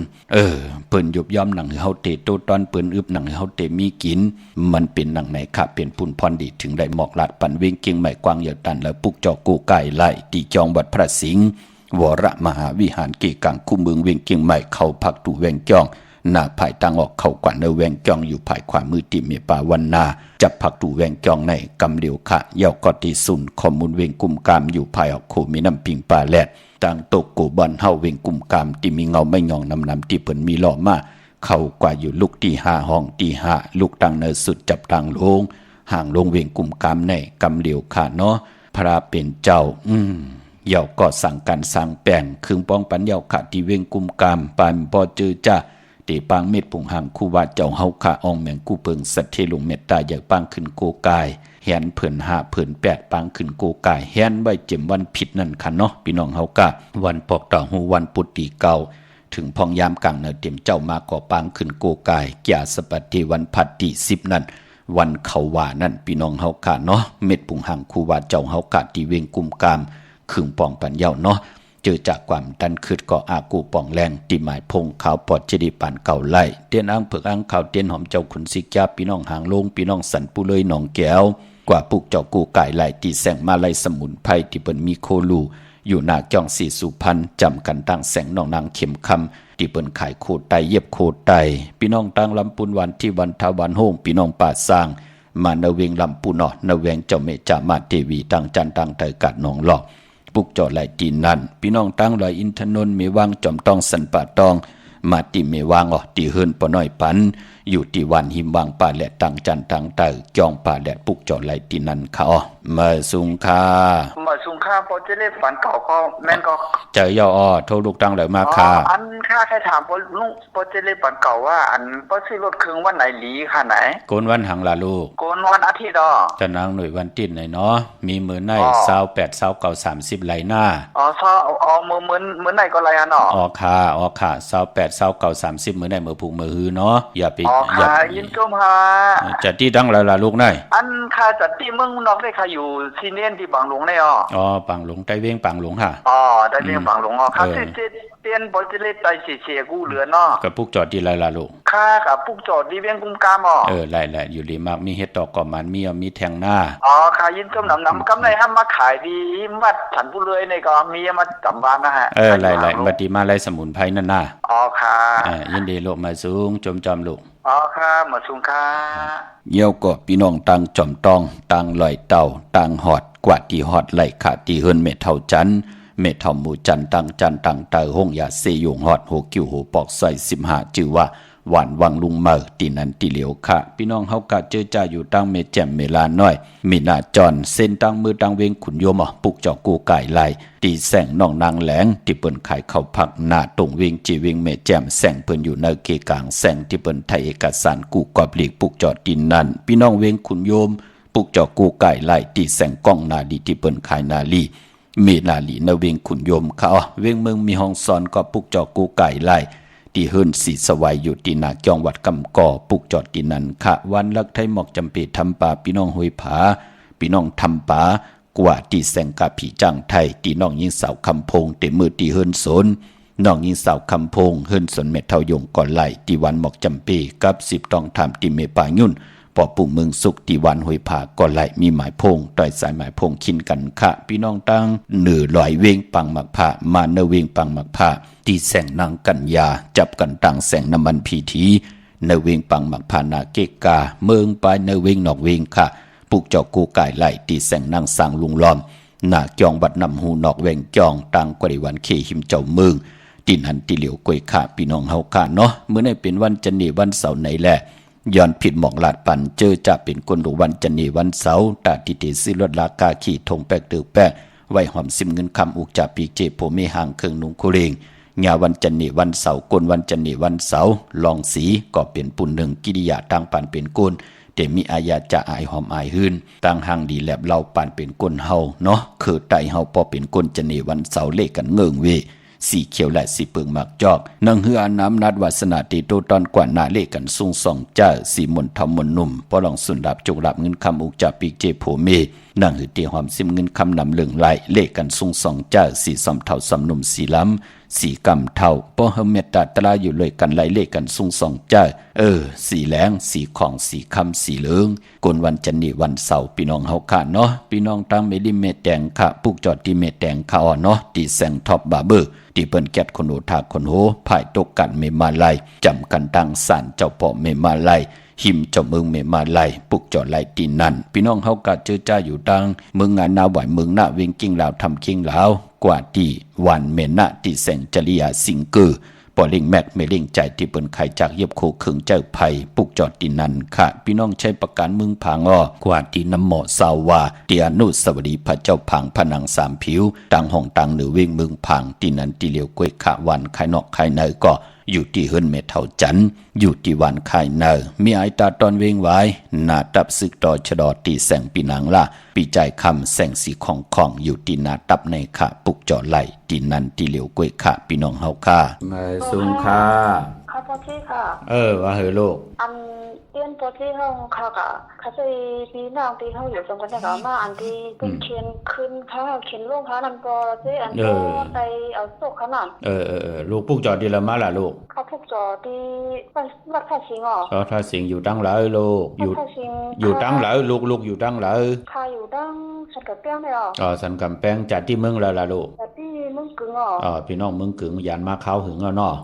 Speaker 3: เปิ้นยบย่อมนั่งหือเฮาเตโตตอนเปิ้นอึบนั่งหือเฮาเตมีกินมันเป็นนั่งไหนค่ะเป็นพุ่นพรดีถึงได้หมอกลาดปันเวงเกียงใหม่กว้างเหยียดตันแล้วปุกจอกูไก่ไหลตีจองวัดพระสิงห์วรมหาวิหารเกกังคู่เมืองเวงเกียงใหม่เข้าพักตู่แวงจ้องหน้าภายตั้งออกเข้ากว่าเนแวงจ้องอยู่ภายขวามือติเมปาวันนาจับผักตู่แวงจ้องในกำเหลียวค่ะเย่ากอติสุนข้อมูลเวงกุมกามอยู่ภายออกโคมีน้ำปิงปลาแลดต่างตกโกบอนเฮาเวงกุมกามที่มีเงาไม่ยองนำที่เปิ้นมีหล่อมาเข้ากว่าอยู่ลูกที่5ห้องที่5ลูกตังเนสุดจับตังลงห่างลงเวงกุมกามในกำเหลียวค่ะเนาะพระเป็นเจ้าเย่าก็สั่งการสั่งแป้งคึงป้องปันเย่าค่ะที่เวงกุมกามปานบ่เจอจ้าตีปางเม็ดผงหางคู่ว่าเจ้าเฮาค่ะอองแมงกู้เพิงสัตเทลงเมตตาอยากปางขึ้นโกกายแหนเพิ่น5เพิ่น8ปางขึ้นโกกายแหนไว้เจ็มวันผิดนั่นค่ะเนาะพี่น้องเฮาค่ะวันปอกต่อหูวันปุตติเก่า ถึงพองยามกลางเนเตรียมเจ้ามาก่อปางขึ้นโกกายแก่สปัติวันพัดที่10นั่นวันเขาว่านั่นพี่น้องเฮากะเนาะเม็ดปุ่งหังครูว่าเจ้าเฮากะที่เวงกุมกามขึงปองปัญญาเนาะเจอจากความดันคืดก็อากูป่องแรงที่หมายพงขาวปอดเจดีปานเก่าไล่เตียนอ้างเผือกอ้างข่าวเตียนหอมเจ้าขุนสิกยาพี่น้องหางลงพี่น้องสันปุเลยหนองแก้วกว่าปุกเจ้ากูไก่ไล่ตีแสงมาไล่สมุนไพรที่เปิ้นมีโคลูอยู่หน้าจ้องสีสุพรรณจำกันตั้งแสงน้องนางเข็มคำที่เปิ้นขายโคไตเย็บโคไตพี่น้องตั้งลำปุนวันที่วันทวันโฮมพี่น้องป่าสร้างมาเนเวงลำปุนเนเวงเจ้าเมจามาเทวีตั้งจันตั้งเตยกัดหนองหลอกปุกจอดไหลตีนั่นพี่น้องตั้งลอยอินทนนท์เมวังจอมต้องสันป่าตองมาติเมวังตีเฮินปน้อยปันอยู่ที่วันหิมวังป่าแหละตั้งจันตั้งเตยจองป่าแหละปุกจอดไหลตีนั่นเขามาสุงคา
Speaker 4: พอจะเล่นฝันเก่าก็แม่นก็
Speaker 3: เจอย่อโทรลูกตั้งเลยมาค่ะ
Speaker 4: อันค่าแค่ถามพอลุงพอจะเล่นฝันเก่าว่าอันพอซื้อรถเครื่องวันไหนหลีค่ะไหน
Speaker 3: โกนวันหังลาลูก
Speaker 4: โกนวันอาทิตย์
Speaker 3: จะนางหน่วยวันติดไหนเนาะมีมือใน28 29 30ไหลหน้า
Speaker 4: มือไหนก็ไหลฮะเนาะ
Speaker 3: ค่ะ28 29 30มือในมือพุงมือหือเนาะอย่าไป
Speaker 4: อย่ายินจมหา
Speaker 3: จัดที่ตั้งลาลูกไหน
Speaker 4: อันค่าจัดที่เมืองนอกได้ค่ะอยู่ซีเนียนที่บางหลวงได้
Speaker 3: ปังหลงใต้เวียงปังหลงค่ะ
Speaker 4: ได้เวียงปังหลงครับที่เตียนบอจะเล่นไตเสียกูเหลือเนาะ
Speaker 3: กับปุกจอดที่ไรล่ะลูก
Speaker 4: ค่ากับปุกจอดที่เวียงกุมกาม
Speaker 3: ไล่อยู่ดีมากมีเฮ็ดดอกก่อมันมีแทงหน้า
Speaker 4: ค่ะยินจมน้ำกำไรห้ามมาขายดีวัดฉันผู้เลยในก็มีมาจำบ้านนะฮะ
Speaker 3: ไล่มาดีมาไล่สมุนไพรนั่นน่ะ
Speaker 4: ค่ะ
Speaker 3: ยินดีลูกมาสูงจอมลูก
Speaker 4: ค่ะมาสูงค่ะ
Speaker 3: เยี่ยวก็พี่น้องตังจอมตองตังลอยเต่าตังหอดกว่าที่หอดไหลขาดที่เฮินเม็ดเท่าจันเม็ดเท่าหมูจันตังเตอห้องยาเซยงหอดโหกิ้วโหปอกใส่15ชื่อว่าหวานวังลุงเมอตีนันตีเหลียวค่ะพี่น้องเฮากะเจอจ่าอยู่ตั้งเมแจ่มเมลาน้อยมีหน้าจอนเส้นตั้งมือตั้งเวงขุนโยมปุกเจาะกูไก่ไหลตีแสงน้องนางแหลงที่เปิ้นขายข้าวผักหน้าตรงเวงจีเวงเมแจ่มแสงเปิ้นอยู่ในเกกลางแสงที่เปิ้นไทยเอกสารกูกอบหลีกปุกเจาะตีนันพี่น้องเวงขุนโยมปุกเจาะกูไก่ไหลตีแสงกล้องนาดีที่เปิ้นขายนาลีมีนาลีนเวงขุนโยมเขาเวงเมืองมีห้องสอนก็ปุกเจาะกูไก่ไหลที่เฮิรนสีสวัยอยู่ที่นาจองวัดกำก่อปุกจอดที่นั่นค่ะวันลักไทยหมอกจำปีทำป่าพี่น้องห้วยผาพี่น้องทำป่ากว่าที่แสงกาผีจังไทยที่น้องยิงสาวคำพงเต็มมือที่เฮิรนสนน้องยิงสาวคำพงเฮิรนสนเม็ดเท่ายงก่อนไหลที่วันหมอกจำปีกับ10ต้องทำที่เมป่ายุ่นปอปุ่งเมืองสุขที่วันห้วยผาก่อนไหลมีหมายพงต่อยสายหมายพงขินกันค่ะพี่น้องตั้งเหนือลอยเวงปังหมักผ้ามาเนเวงปังหมักผ้าที่แสงนางกัญญาจับกันต่างแสงน้ำมันพีทีเนเวงปังหมักผ้านาเกกาเมืองปลายเนเวงนอกเวงค่ะปุกเจาะกูไก่ไหลที่แสงนางสร้างลุงล้อมหน้าจองบัดนำหูนอกเวงจองต่างกว่าวันเคหิมเจ้าเมืองตินหันติเหลียวกวยค่ะพี่น้องเฮาค่ะเนาะเมื่อในเป็นวันจันนีวันเสาร์ไหนแหละย้อนผิดหมอกลาดปันเจอจะเป็นคนดูวันจันนีวันเสาร์ตาทิเตซื้อรถลากาขี่ทงแปกตือแปะไว้หอมซิมเงินคำอุกจ่าปีเจโพเมหางเครื่องนุ่งโคเรงงาวันจันนีวันเสาร์กนวันจันนีวันเสาร์ลองสีก็เป็นปุ่นหนึ่งกิริยาต่างปันเป็นกุนแต่มีอายาจะอายหอมอายหืนต่างหางดีแลบเราปันเป็นกุนเฮาเนาะคือไตเฮาพอเป็นกุนจันนีวันเสาร์เลขกันเงิงเวสีเขียวและสีเปิงหมากจอกนังเฮือน้ำนัดวาสนาตีโตตอนกว่านาเลกันซุงส่องจ้าสีมนทำมนนุ่มพอลองสุนดับจุกดับเงินคำอุกจ่าปีเจโพเมนังหือตีหอมซิมเงินคำนำเหลืองไหลเลกันซุงส่องจ้าสีสำเท่าสำนุ่มสีล้ำสีกำเท่าพอเฮเมตตาตลาอยู่เลยกันไหลเลกันซุงส่องจ้าสีแหลงสีของสีคำสีเหลืองกนวันจันนีวันเสาร์พี่น้องเฮาค่ะเนาะพี่น้องตั้งเมลิเมแตงค่ะปุกจอดที่เมแตงค่ะเนาะที่แสงท็อปบาร์เบอร์ที่เปิ้นแกดคนโหทาคนโหภายตกกันเมมาไลจำกันตั้งสารเจ้าพ่อเมมาไลหิมเจ้าเมืองเมมาไลปุกจอดไลตีนั่นพี่น้องเฮากะเจอจ้าอยู่ดังเมืองงานนาไหวเมืองหน้าเวงกิ้งลาวทำกิ้งลาวกว่าที่วันเมนะที่แสงจริยาสิงเกอปอลิงแมกเมลิงใจที่เปิ้นไข่จากเย็บโคขึงเจ้าไผ่ปุกจอดตีนั่นค่ะพี่น้องใช้ประกันเมืองผางกว่าที่น้ำหมอสาวาที่อนุสาวรีย์พระเจ้าผางผนังสามผิวต่างห้องต่างเหนือเวงเมืองผางตีนันตีเหลียวกวยขะวันไข่นอกไข่ในก็ อยู่ที่เฮิรนเมเท่าจันอยู่ที่วันไข่เนอมีไอตาตอนเวงไว้หน้าตับซึกต่อชะดอตีแสงปีนังละปีใจคำแสงสีของอยู่ที่หน้าตับในค่ะปุกจอไหลที่นันที่เหลียวกล้วยค่ะพี่น้องเฮาค่ะมาสุงค่ะ
Speaker 5: ค่ะพ่อที่ค่ะ
Speaker 3: ว่าเฮอลูก
Speaker 5: เรียนพ่อที่ห้องค่ะค่ะใช้ปีนางปีเฮาอยู่ตรงกันเนี่ยก็มาอันที่เป็นเขียนขึ้นค่ะเขียนลงค่ะนั่นก็สิอันก็ไปเอาโซกขนาด
Speaker 3: ลูกปุกจอดีละมาล่ะลูก
Speaker 5: เขาปุกจอที่วัดท่าสิงห์
Speaker 3: ท่าสิงห์อยู่ตั้งหลายลูกอยู่ตั้งหลายลูกอยู่ตั้งหลาย
Speaker 5: ค่ะอยู่ตั้งสันกำแพงเลย
Speaker 3: สันกำแพงจัดที่เมืองแล้วล่ะลูก
Speaker 5: จัดที่เมืองกึ่ง
Speaker 3: พี่น้องเมืองกึ่งยานมาเข้าหึงเนาะ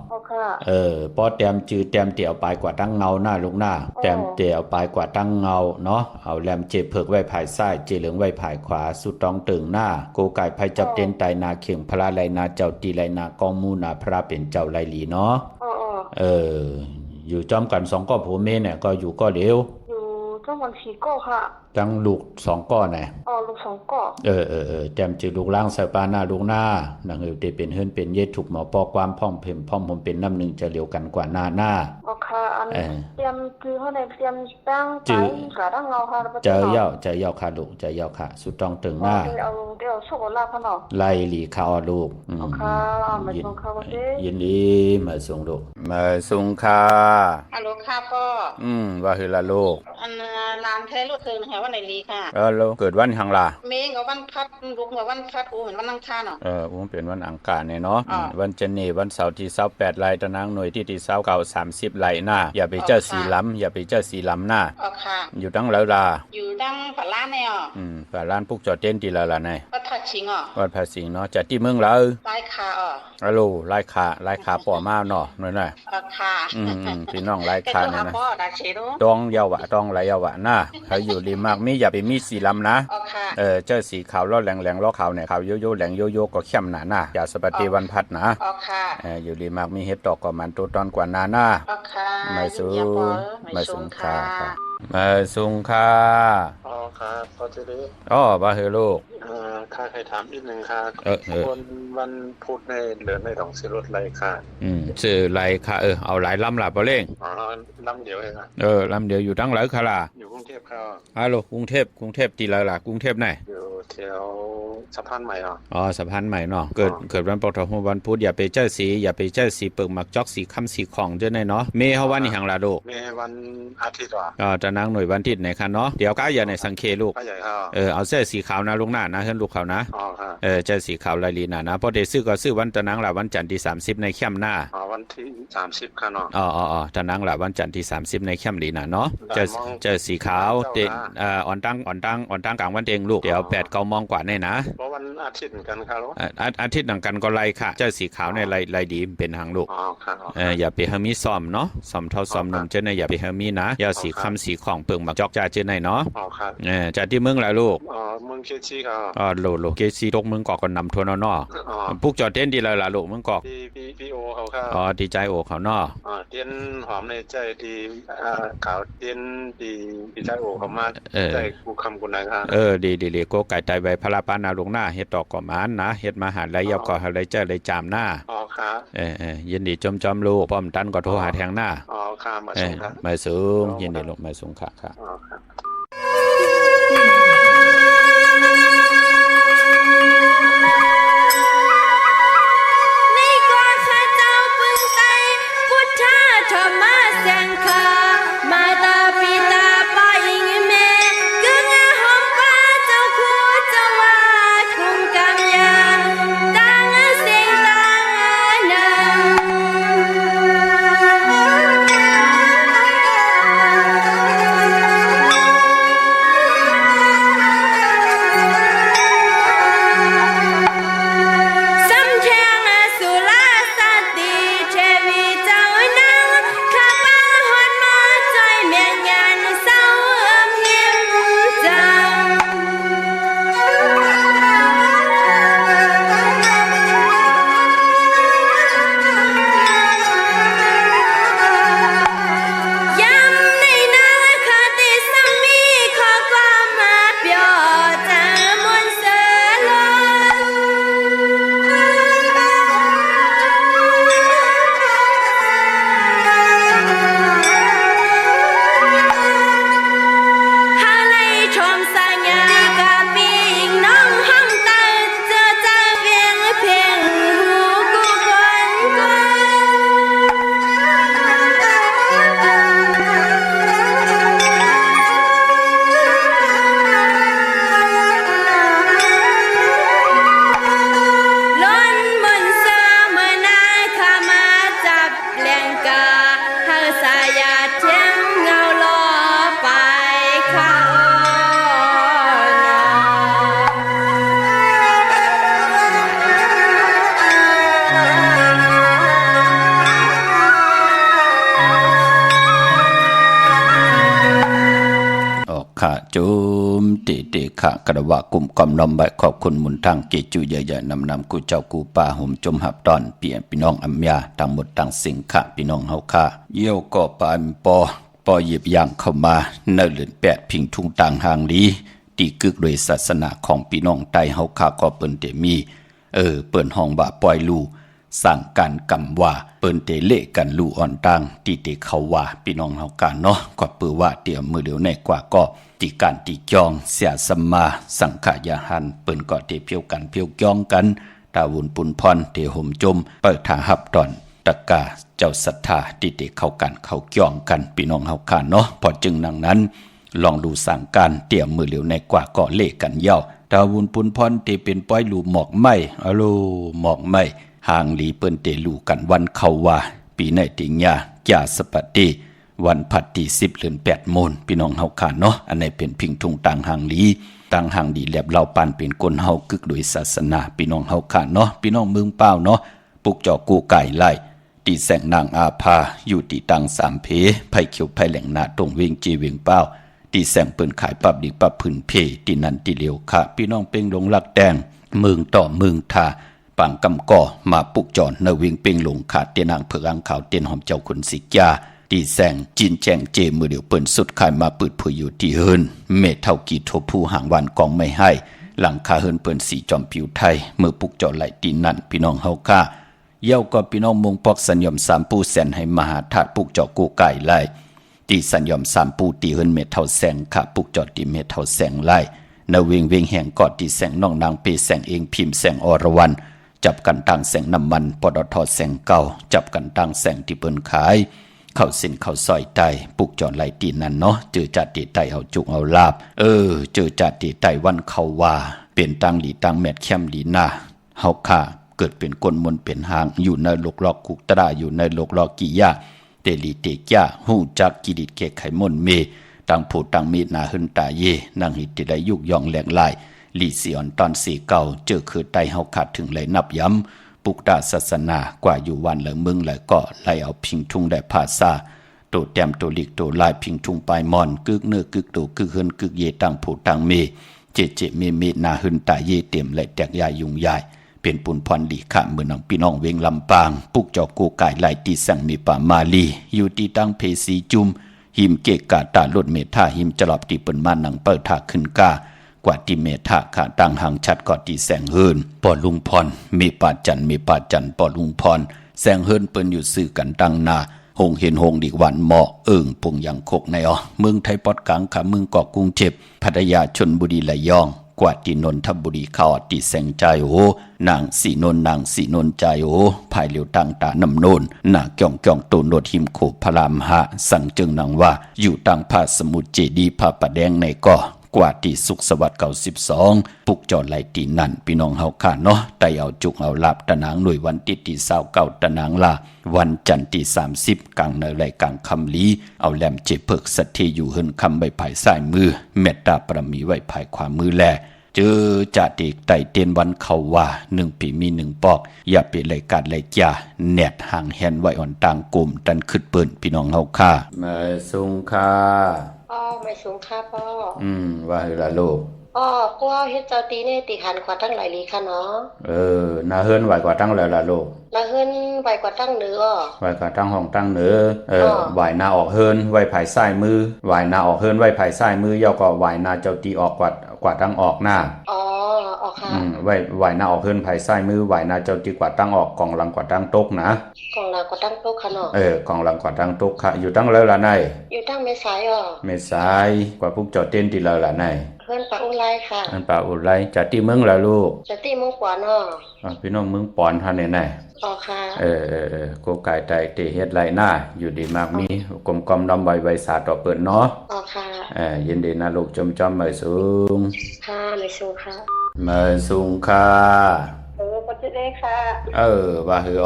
Speaker 3: ป้อแต้มจือแต้มเตี่ยวไปกว่าตั้งเงาหน้าลูกหน้าแต้มเตี่ยวไปกว่าตั้งเงาเนาะเอาแหลมเจ็บเพิกไว้ภายซ้ายเจเหลืองไว้ภายขวาสุดตองตึงหน้าโกไก่ไผจับเต้นไตนาเข่งพระไลนาเจ้าตีไลนากองมูนาพระเป็นเจ้าไลลีเนาะอยู่จอมกัน2ก้อผัวเมียเนี่ยก็อยู่ก็เดียว
Speaker 5: อยู่จอมกัน4ก้อค่ะ
Speaker 3: จังลูก2ก้อน่ะ
Speaker 5: ลูก2ก้อ
Speaker 3: แต้มจือลูกล่างใส่ปาหน้าลูกหน้านังได้เป็นเฮิรนเป็นเย็ดถูกหมอปอความพ่องเพ่มพ่อมผมเป็นน้ำหนึ่งจะเร็วกันกว่าหน้า
Speaker 5: ค่ะเตรียมคือเฮาได้เตรียมตั้งไปกะตั้งเงาค่ะ
Speaker 3: เจอย่อค่ะลูกเจอย่อค่ะสุดต้องตึงหน้า
Speaker 5: เดี๋ยวโชคลาภพ่อเนาะ
Speaker 3: ไล่หลีข้าวลูก
Speaker 5: ค่ะมาส่งค่ะบ่สิ
Speaker 3: ยินดีมาส่งลูกมาส่งค่ะ
Speaker 5: ฮัลโหลค่ะพ่อ
Speaker 3: ว่าคือละลูก
Speaker 5: ลานแท้ลูกคืนแห่วันไหนลีค่ะ
Speaker 3: ลูกเกิดวันหังล่ะ
Speaker 5: เมงกับวันพัดลูกกับวันพัดอูเหมือนวันอังคารเนาะ
Speaker 3: เป็นวันอังคารเนี่ยเนาะวันจันทร์วันเสาร์ที่28ไร่ตะนางหน่วยที่29 30ไร่หน้าอย่าไปเจ้าสีล้ำหน้า
Speaker 5: ค่ะ
Speaker 3: อยู่ตั้งแล้วล่ะ
Speaker 5: อยู่ตั้งฝาล้านเนี่ย
Speaker 3: ฝาล้านปุกจอดเต้นตีละล่ะไหน
Speaker 5: วัดภาสิงห์
Speaker 3: วัดภาสิงห์เนาะจัดที่เมืองแล้ว
Speaker 5: ไล่ขา
Speaker 3: ฮัลโหลไล่ขาป่อมาเนาะหน่อย
Speaker 5: ค่ะ
Speaker 3: พี่น้องไล่ขาเนี่ยนะต้องเยาวะต้องไรเยาวะหน้าเขาอยู่ริมมากมีอย่าไปมีสีล้ำนะเจ้าสีขาวล้อแหลงล้อขาวเนี่ยขาวโยโย่แหลงโยโย่ก็เข้มหนาอย่าสปฏิวันพัดนะอยู่ริมมากมีเห็ดดอกก็มันตัวตอนกว่าหน้ามาสูงค่ะมาสูงค่ะ
Speaker 6: ครับพอจะได้
Speaker 3: บ้าเฮลูก
Speaker 6: ค่าใครถามนิดนึงค่ะคนวันพุธในเดือนในต้องซื้อรถไรค่ะ
Speaker 3: ซื้อไรค่ะเอาหลายลำหลับบ่เล่ง
Speaker 6: ลำเดียวเอง
Speaker 3: ลำเดียวอยู่ตั้งหลายค่ะล่ะ
Speaker 6: อยู่กรุงเทพครับ
Speaker 3: ฮัลโหลกรุงเทพตีละล่ะกรุงเทพไหน
Speaker 6: อยู่แถวสะพานใหม่
Speaker 3: สะพานใหม่เนาะเกิดวันปฐมวันพุธอย่าไปเจ้าสีเปิกหมักจอกสีคำสีของเด้อไหนเนาะเมเฮาวันนี้หังล่ะลูก
Speaker 6: เมวันอาทิตย์
Speaker 3: จะนั่งหน่วยวันอาทิตย์ไหนคะเนาะเดี๋ยวก้าอย่าในสังเกตลูกเอาเสื้อสีขาวนะลูกหน้านะเฮิรนลูกเขานะเจ้าสีขาวลายลีนะเพราะเดี๋ยวซื้อก็ซื้อวันตะนังล่ะวันจันทร์ที่30ในเข้มหน้า
Speaker 6: วันที่30ค่ะเนา
Speaker 3: ะตะนังล่ะวันจันทร์ที่30ในเข้มลีนะเนาะเจ้าสีขาวเต็อ่อนตั้งกลางวันเองลูกเดี๋ยว8-9 โมงกว่าเนี่ยนะ
Speaker 6: เพราะวันอาทิตย์เหมือนกันค่ะลูก
Speaker 3: อาทิตย์เหมือนกันก็ไล่ค่ะเจ้าสีขาวในไล่ดีเป็นหางลูกอย่าไปเฮมีซ้อมเนาะซ้อมเท่าซ้อมนมเจ้าในอย่าไปเฮมีนะอย่าสีคำสีของเปิงมักจอกจ่าเจ้าในเนาะจากที่เมืองแล้วลูก
Speaker 6: เมืองเกซีค่ะ
Speaker 3: โลเกซีตกเมืองกอกก็นำทัวร์เนาะพวกจอดเต้นดีแล้วล่ะลูกเมืองกอก
Speaker 6: พี่โอเขาค่ะ
Speaker 3: ดีใจโอเขาเนาะ
Speaker 6: เต้นหอมในใจดีขาวเต้นดีใจโอเขามาใจกูคำกูนายค่ะ
Speaker 3: ดีโกไก่ไตใบพลาปานาลงหน้าเฮ็ดดอกก่อมานนะเฮ็ดมาหาไรยาวก่ออะไรเจ้าไรจามหน้า
Speaker 6: ค่ะ
Speaker 3: ยินดีจอมลูกป้อมตันก็โทรหาแทงหน้า
Speaker 6: ค่ะมาสูงค่ะ
Speaker 3: มาสูงยินดีลูกมาสูงค่ะ เตขะกระวะกลุ่มกอมนอมใบขอบคุณหมุนทางเกจูใหญ่ๆนำกูเจ้ากูป่าห่มจมหับตอนเปลี่ยนพี่น้องอัมยาทั้งหมดทั้งสิ่งขะพี่น้องเฮาค่ะเยี่ยวก็ปานปอหยิบย่างเข้ามาในเลือนแปดพิงทุ่งต่างหางลีตีกึกโดยศาสนาของพี่น้องไตเฮาค่ะก็เปิ้นเตมีเปิ้นห้องว่าปล่อยลูสั่งการกำว่าเปิ้นเตเละกันลูอ่อนต่างที่เตเขาว่าพี่น้องเฮากันเนาะก็เปือว่าเตียมือเดียวในกว่าก็ตีการตีจองเสียสมมาสังขายาหันเปิ้นก็เตเพียวกันเพียวจองกันตาวุนปุนพรเตห่มจมเปิดทาหับตอนตะกาเจ้าศรัทธาที่เตเข้ากันเขาจองกันพี่น้องเฮากันเนาะพอจึงดังนั้นลองดูสั่งการเตรียมมือเดียวในกว่าก็เละกันยาวตาวุนปุนพรเตเป็นป้อยลูหมอกไม้อะโลหมอกไม้ห่างหลีเปิ้นเตลูกันวันเขาว่าปีในติญญาจาสปติวันผัดที่10เดือน8โมงพี่น้องเฮาค่ะเนาะอันนี้เป็นพิงทุงต่างห่างหลีต่างห่างดีแลบเราปานเป็นคนเฮากึกโดยศาสนาพี่น้องเฮาค่ะเนาะพี่น้องเมืองเป้าเนาะปุกจอกูไก่ไล่ตีแสงนางอาภาอยู่ตีตัง3เพไผเขียวไผแหลงนาตรงเวงจีเวงเป้าตีแสงเปิ้นขายปับดิปับพื้นเพตีนันตีเหลียวค่ะพี่น้องเป่งลงลักแดงเมืองต่อเมืองทาปังกำก่อมาปุกจอนเนวิงเป่งลงขาดเตียนางเผือกอังขาวเตียนหอมเจ้าคุณสิกยาตีแสงจินแจงเจมือเดียวเปิ้นสุดขายมาปืดผุยอยู่ที่เฮินเมเท่ากี่ทบผู้ห่างวันกองไม่ให้หลังคาเฮินเปิ้นสีจอมผิวไทยเมื่อปุกจอไหลตีนั่นพี่น้องเฮาค่ะเย้าก็พี่น้องมงปอกสัญญม3ปูแสนให้มหาธาตุปุกจอกูไก่ไล่ตีสัญญม3ปูตีเฮินเมเท่าแสงค่ะปุกจอตีเมเท่าแสงไล่นเวงเวงแห่งกอดตีแสงน้องนางเปแสงเองพิมพ์แสงอรวรรณจับกันตั้งแสงน้ำมันปตทแสงเก่าจับกันตั้งแสงที่เปิ้นขายเข้าเส้นเข้าซอยไตปุกจอนไหลตีนั่นเนาะเจอจัดตีไตเอาจุกเอาลาบเจอจัดตีไตวันเขาว่าเป็นตั้งหลีตั้งแมดแคมหลีหน้าเฮาค่ะเกิดเป็นก้นมนเป็นหางอยู่ในโลกลอกคุกตราอยู่ในโลกลอกกิยาเตลีเตกยาหูจักกิดิดเกไขมนเมตั้งผู้ตั้งมีนาหึนตาเยนางหิติได้ยุกยองแหลงลายลีเสียนตอนสีเก่าเจอคือไตเฮาขาดถึงไหลนับย้ำปุกตาศาสนากว่าอยู่วันละมึงละก็ไล่เอาพิงทุ่งได้ภาษาโตแต้มโตลิกโตลายพิงทุ่งปลายมอนกึกเนื้อกึกโตกึกเฮินกึกเยตั้งผู้ตั้งเมเจเมนาหึนตาเยเต็มและแตกยายยุงยายเป็นปุนพรดีขะเมืองพี่น้องเวงลำปางปุกจอกูไก่ไล่ตีสังมีป่ามาลีอยู่ที่ตั้งเพสีจุมหิมเกกาตาลดเมธาหิมจลอบตีเปิ้นมานังเปิดทาขึ้นกากว่าที่เมธาขาตั้งหางชัดก่อที่แสงเฮินปอลุงพรมีปาจันปอลุงพรแสงเฮินเปิ้นอยู่ซื่อกันตั้งนาหงเห็นหงดีกวันเหมาะปงยังคกในเมืองไทยปอดกลางขาเมืองเกาะกรุงเทพพัทยาชลบุรีระยองกว่าที่นนทบุรีเขาตีแสงใจโอนางสีนนใจโอภายเหลียวตั้งตานำโนนหน้าจ่องตูนโนดหิมโขพระรามหะสั่งจึงนางว่าอยู่ตั้งพาสมุทรเจดีพระประแดงในก่อกว่าที่สุขสวัสดิ์เก่า12ปุกจอไหลตีนั่นพี่น้องเฮาค่ะเนาะไตเอาจุกเอาลาบตะนางหน่วยวันที่29ตะนางลาวันจันทร์ที่30กลางในรายกลางคำลีเอาแหลมเจเพิกสัตเทอยู่เฮินคำใบภายซ้ายมือเมตตาประมีไว้ภายขวามือแลเจอจ่าเด็กไต่เตียนวันเขาว่า1ปีมี1ปอกอย่าเป็นรายการรายจ่าแนดห่างแฮนไว้อ่อนต่างกลุ่มตันขึ้นเปิ้นพี่น้องเฮาค่ะมาสุงค่ะ
Speaker 5: ไม่สูงค่ะพ่อ
Speaker 3: ว่าคือละลูก
Speaker 5: พ่อเฮ็ดเจ้าตีเนี่ยตีหันกว่าตั้งหลายลีค่ะเนาะ
Speaker 3: นาเฮิรนไหวกว่าตั้งแล้วล่ะลูก
Speaker 5: นาเฮิรนไหวกว่าตั้งเหนือ
Speaker 3: ไหวกว่าตั้งห้องตั้งเหนือไหวนาออกเฮิรนไหวภายซ้ายมือไหวนาออกเฮิรนไหวภายซ้ายมือย่อก็ไหวนาเจ้าตีออกกว่าตั้งออกหน้า
Speaker 5: ออกค่ะ
Speaker 3: ไหวนาออกเฮิรนภายซ้ายมือไหวนาเจ้าตีกว่าตั้งออกกองหลังกว่าตั้งตกนะ
Speaker 5: กองหลังกว่าตั้งตกค่ะเนาะ
Speaker 3: กองหลังกว่าตั้งตกค่ะอยู่ตั้งแล้วล่ะนาย
Speaker 5: อยู่ตั้งเมษาย
Speaker 3: เมษายกว่าพวกจอดเต้นตีแล้วล่ะนาย
Speaker 5: เพื่อนปะอุไรค่ะ
Speaker 3: อันปะอุไรจัดที่เมืองล่ะลูก
Speaker 5: จัดที่เมืองปอน
Speaker 3: พี่น้องเมืองปอนท่านไหน
Speaker 5: ค่ะ
Speaker 3: โกไก่ไตเตเฮ็ดไรหน้าอยู่ดีมากมีกลมน้ำใบสาต่อเปิดเนาะ
Speaker 5: ค่ะ
Speaker 3: ยินดีนะลูกจอมเมยสูง
Speaker 5: ค่ะเมยสูงค่ะ
Speaker 3: เมยสูงค่ะ
Speaker 5: ปัจจุบันค่ะ
Speaker 3: ว่าคือ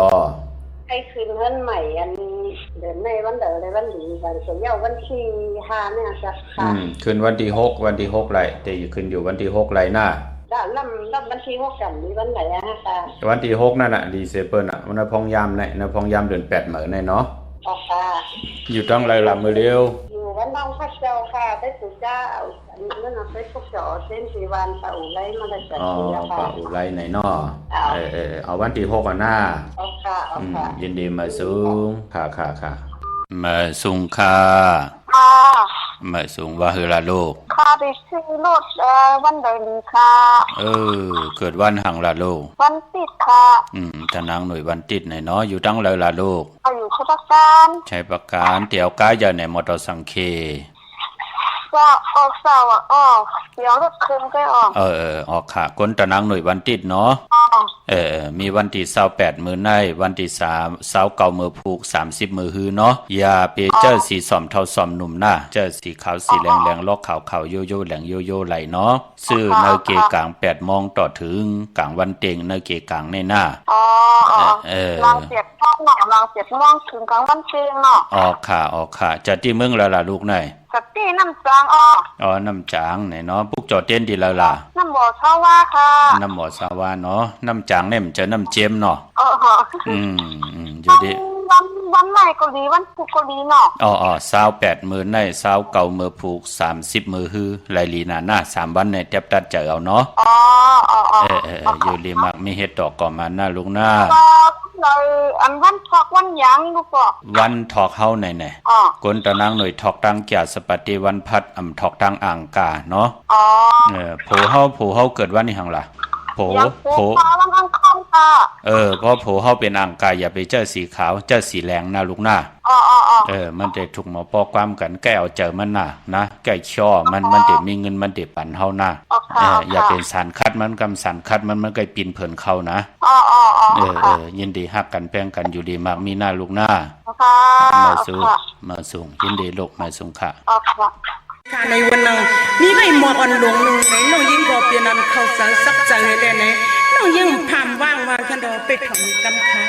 Speaker 5: ไอ้คืนเงินใหม่อันเดือนในวันเดือนในวันดีวันเสียเยาวันที่5เนี่ยจ้ะค่ะ
Speaker 3: คืนวันที่6ไรแต่อยู่คืนอยู่วันที่6ไรหน้า
Speaker 5: ลำวันที่6กันมีวันไหนค่ะ
Speaker 3: วันที่6นั่นน่ะดีเซเปิ้ลวันพองยามในพองยามเดือน8เหมือนในเนาะ
Speaker 5: ค่ะ
Speaker 3: อยู่ต้องไรล่ะมื้อเร็ว
Speaker 5: อยู่ วันน้องพระเจ้าค่ะได้สุจ้านั่นน่ะไปพวกจอเส้นสีวันป่าอูไลมาได้จัด
Speaker 3: อ๋อ
Speaker 5: เสียค่ะ
Speaker 3: ป่าอุไรไหนเนาะเอาวันที่6ก่อนหน้า
Speaker 5: เอาค่ะเอาค่ะ
Speaker 3: ยินดีมาสูงค่ะมาสูงค่ะ
Speaker 5: ค่ะ
Speaker 3: มาสูงว่าเฮลาโลก
Speaker 5: ค่ะไปซื้อรถวันเดินค่ะ
Speaker 3: เกิดวันหังลาโลก
Speaker 5: วันติดค่ะ
Speaker 3: ทนางหน่วยวันติดไหนเนาะอยู่ตั้งเลยลาโลก
Speaker 5: เอาอยู่ชราการ
Speaker 3: ใช้ประการเตี่ยวก้ายาในมอเตอร์สังเค
Speaker 5: ก็ออกเสาร์ออกเดี๋ยวรถคืนก็ออก
Speaker 3: ออกค่ะก้นตะนางหน่วยวันติดเนาะมีวันที่28มื้อในวันที่29มื้อผูก30มื้อฮือเนาะอย่าไปเจอสีส้มเท่าส้มหนุ่มหน้าเจอสีขาวสีแดงๆลอกขาวๆโยโย่แหลงโยโย่ไหลเนาะซื้อในเกกลาง8 โมงต่อถึงกลางวันเต็งในเกกลางในหน้า
Speaker 5: ลองเสียบข้างหน่อลองเสียบมองถึงกลางวันเชียงเนาะ
Speaker 3: ออกค่ะจะที่เมืองแล้วล่ะลูกหน่อย
Speaker 5: สตีน้ำจาง
Speaker 3: น้ำจางไหนเนาะปุ๊กจอเต้นดีแล้วล่ะ
Speaker 5: น้ำบ่อชาว่าค่ะ
Speaker 3: น้ำบ่อชาวาเนาะน้ำจางเนี่ยมันจะน้ำเจมเนาะอยู่ดิ
Speaker 5: วันไหนก็ดีวันพุธก็ดีเนาะ
Speaker 3: 28มื้อใน29มื้อผูก30มื้อฮือไหลลีหน้า3วันในเต็บตัดเจอเอาเนาะอยู่ลีมักมีเฮ็ดดอกก่อมาหน้าลูกหน้า
Speaker 5: เลยอันวันทอกวันหยังลูกบ่
Speaker 3: วันทอกเฮาไหนกนตะนางหน่วยทอกตังแก่สปฏิวันพัดทอกตังอ่างกาเนาะโผเฮาเกิดวันนี้หั่งล่ะโผ
Speaker 5: วันอังคารค่ะ
Speaker 3: เพราะโผเฮาเป็นอ่างกาอย่าไปเจอสีขาวเจอสีแดงนะลูกหน้ามันจะถูกหมอปอความกันแก้เอาเจอมันน่ะนะแก้ช่อมันจะมีเงินมันจะปั่นเฮานะอย่าเป็นสารคัดมันกำสารคัดมันก็ปีนเผินเข้านะยินดีฮักกันแป้งกันอยู่ดีมากมีหน้าลูกหน้ามาสูงยินดีลูกมาสูงค่ะ
Speaker 7: ค่ะในวันนั้นมีใบหมอกอ่อนหลงไหนน้องยิ่งบอกเปลี่ยนนั้นเข้าสารสักจังให้ได้ไหนน้องยิ่งพามว่างคันดอไปถมกำค้า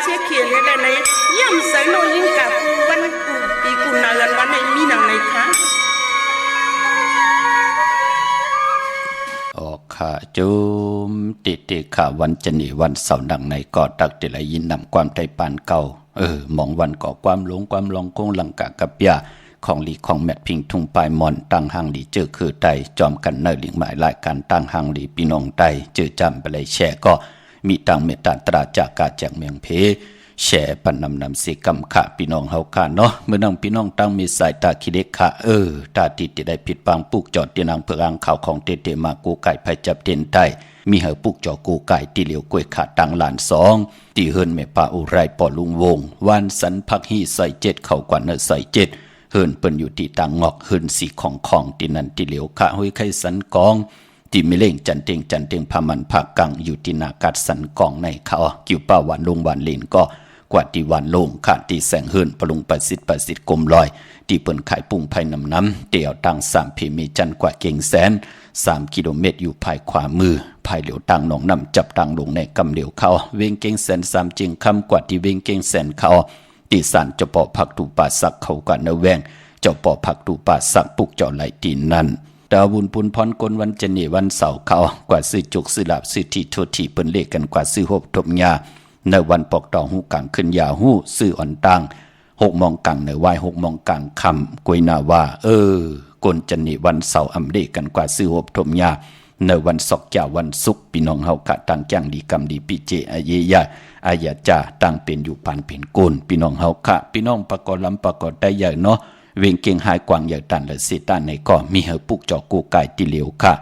Speaker 7: สียเขียนเลยในย่ำใส่โนยิ่งกับกูวันกูปีกูนาเงินวันในมีหนังในคะ
Speaker 3: ออกขาจุมติขาวันจะหนีวันเสาร์ดังในก่อตักติไหลยินนำความใจปานเก่ามองวันก่อความหลงความลองคงหลังกะกับยาของหลีของแมทพิงทุ่งปลายมอนตั้งหางหลีเจอคือไตจอมกันเนอหลิงหมายรายการตั้งหางหลีปีนองไตเจอจำไปเลยแช่ก็มีตังเมตตาตราจากกาจากเมืองเพแช่ปันนำสิกรรมขะพี่น้องเฮาค่ะเนาะเมื่อนังพี่น้องตั้งมีสายตาคิเด็กค่ะตาติดได้ผิดปังปุกจอดเตียนังเพื่ออ่างข่าวของเตมากูไก่ไผจับเตียนไตมีเหอปุกจอกูไก่ตีเหลียวกล้วยขาตังหลานสองตีเฮินแม่ป่าอุไรปอลุงวงวันสันพักฮีใส่เจ็ดเข้ากว่าเนใส่เจ็ดเฮินเปิ้นอยู่ที่ตังงอกเฮินสีของตีนันตีเหลียวขะห้อยไข่สันกองที่มีเล่งจันเตงพามันผักกังอยู่ที่นากัดสันกองในเขากิ่วป้าหวานลงหวานเลนก็กว่าที่วันลงขาดที่แสงเฮินปรุงประสิทธิ์กลมลอยที่เปิ้นขายปุ่งภายน้ำเตี่ยวตัง3เพมีจันกว่าเก่งแสน3กิโลเมตรอยู่ภายขวามือภายเหลียวตังหนองน้ำจับตังลงในกำเหลียวเขาเวงเก่งแสน3จึงคำกว่าที่เวงเก่งแสนเขาที่สานเจ้าปอผักตูป่าสักเขากว่าเนแวงเจ้าปอผักตูป่าสักปุกเจ้าไหลตีนั่นดาวุนปุนพรกลวันจะนี่วันเสาร์เขากว่าซื้อจุกซื้อหลับซื้อที่โททีเปิ้นเลขกันกว่าซื้อหบทบยาในวันปอกตองหูกลางขึ้นยาหูซื้ออ่อนตัง6 โมงกลางในวาย6 โมงกลางคำกวยนาว่ากลจะนี่วันเสาร์อำเลขกันกว่าซื้อหบทบยาในวันศกเจ้าวันศุกร์พี่น้องเฮากะต่างจ้างดีกรรมดีปีเจอาเยยะอายาจาต่างเป็นอยู่ปานเป็นกุลพี่น้องเฮากะพี่น้องประกอบลำประกอบได้ใหญ่เนาะเวงเก่งหายกวางใหญ่ตันและเสตันในก็มีเหอปุกจอกูไก่ตีเหลียวค่ะ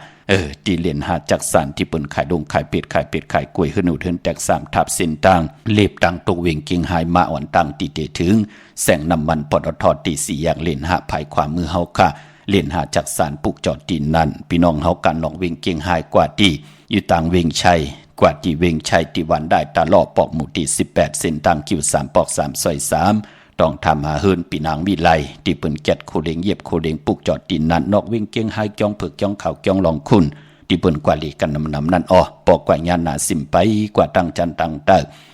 Speaker 3: ตีเลียนหาจักสานที่เปิ้นขายดงขายเป็ดขายกล้วยขึ้นหนูเทินแตก3ทับเส้นต่างเล็บต่างตกเวงเก่งหายมาอ่อนต่างตีเตถึงแสงน้ำมันปตทตี4อย่างเล่นหาภายขวามือเฮาค่ะเล่นหาจักสานปุกจอดตีนนั้นพี่น้องเฮากันลองเวงเก่งหายกว่าตีอยู่ต่างเวงชัยกว่าที่เวงชัยที่วันได้ตาล่อปอกหมู่ที่18เส้นต่างคิว3ปอก3ซอย3ต้องทำหาเฮินปีนางมีไลที่เปิ้นแกดโคเดงเย็บโคเดงปุกจอดตีนนั้นนอกเวงเก่งหายจ้องเผือกจ้องข่าวจ้องลองคุณที่เปิ้นกว่าลีกันนำนั่นปอกกว่าญาณาสิมไปกว่าตั้งจันตั้งเต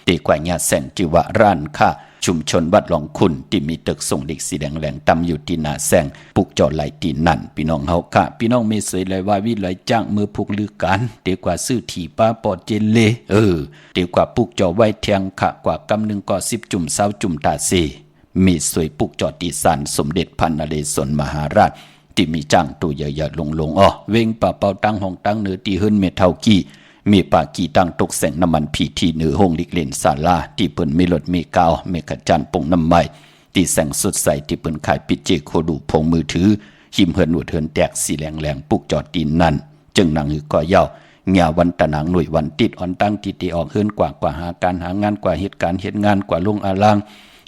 Speaker 3: ตีกว่าญาแสงจิวะร้านค่าชุมชนวัดหลองคุณที่มีตึกส่งเด็กสีแดงแหลงตำอยู่ที่หน้าแสงปุกจอดไหลตีนนั่นพี่น้องเฮาค่ะพี่น้องไม่สวยไหลว่าวิไหลจ้างมือพุกลือกันเตีกว่าซื้อที่ป้าปอดเจเลเตีกว่าปุกจอไว้เทียงค่ะกว่ากำนึงก็10 จุ่ม20 จุ่มตาเซมีสวยปุกจอดตีสันสมเด็จพันนเรศวรมหาราชที่มีจ้างตัวใหญ่ๆลงเวงป่าเป่าตั้งห้องตั้งเนื้อตีเฮิรนเมทัลกี้มีปากีตั้งตกแสงน้ำมันพีทีเหนือห้องลิกเลนศาลาที่เปิ้นมีรถมีกาวมีขจันปงน้ำไม้ที่แสงสดใสที่เปิ้นขายปิเจโคดูพงมือถือหิมเฮิรนหนวดเฮิรนแตกสีแหลงปุกจอดตีนนั่นจึงนางหือก่อยาวเงาวันตะนางหน่วยวันติดอ่อนตั้งที่ออกเฮิรนกว่าหาการหางานกว่าเหตุการณ์เหตุงานกว่าลงอาลาง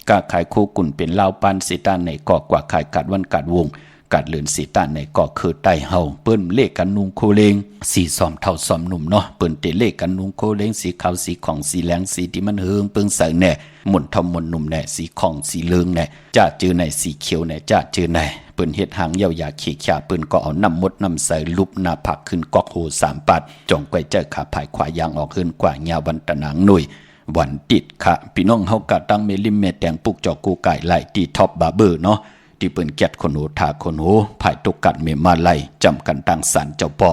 Speaker 3: กาขายโคกุ่นเป็นลาวปานสิตานในกอกว่าขายกัดวันกัดวงกัดเลือนสีตานในกอกคือไตเฮาเปิ้นเลขกันนุงโคเลงสีซอมเท่าซอมหนุ่มเนาะเปิ้นเตเลขกันนุงโคเลงสีขาวสีของสีแหลงสีที่มันเฮืองเปิ้งใส่แน่หมุนทอมมนหนุ่มแน่สีของสีเหลืองแน่จ้าจือในสีเขียวแน่จ้าจือในเปิ้นเฮ็ดหางยาวยาขี้ขยาเปิ้นก็เอาน้ำมดน้ำใส่ลุบหน้าผักขึ้นกอกโห3 ปัดจ่องไกวเจ้าขาภายขวายางออกขึ้นกว่าญาวันตะนางหน่วยวันติดค่ะพี่น้องเฮากะตั้งเมลิมเมแตงปุกจอกูไก่ไหลตีท็อปบาร์เบอร์เนาะที่เปิ้นแกดคนโหทาคนโหภายตกกัดเมมาไลจำกันตั้งสันเจ้าปอ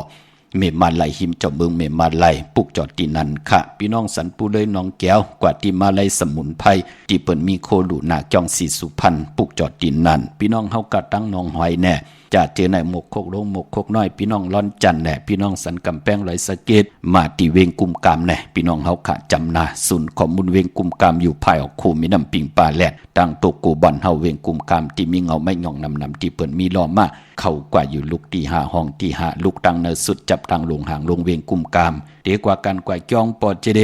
Speaker 3: เมมาไลหิมเจ้าเมืองเมมาไลปุกจอตีนันค่ะพี่น้องสันปูเลยน้องแก้วกว่าที่มาไลสมุนไพรที่เปิ้นมีโคลูนาจองสีสุพรรณปุกจอตีนันพี่น้องเฮากะตั้งน้องหอยแน่จะเจอในหมกโคกลงหมกโคกน้อยพี่น้องร้อนจันแหน่พี่น้องสันกำแพงลอยสะเก็ดมาที่เวงกุมกามแหน่พี่น้องเฮาขาจำนาศูนย์ข้อมูลเวงกุมกามอยู่ภายออกคูมีน้ำปิงปลาแหลดตั้งตกกูบอนเฮาเวงกุมกามที่มีเงาไม่หย่องนำที่เปิ้นมีล้อมาเข้ากว่าอยู่ลุกที่5ห้องที่5ลุกตั้งเนสุดจับตั้งลงหางลงเวงกุมกามเดีกว่ากันกว่าจองปอดเจเด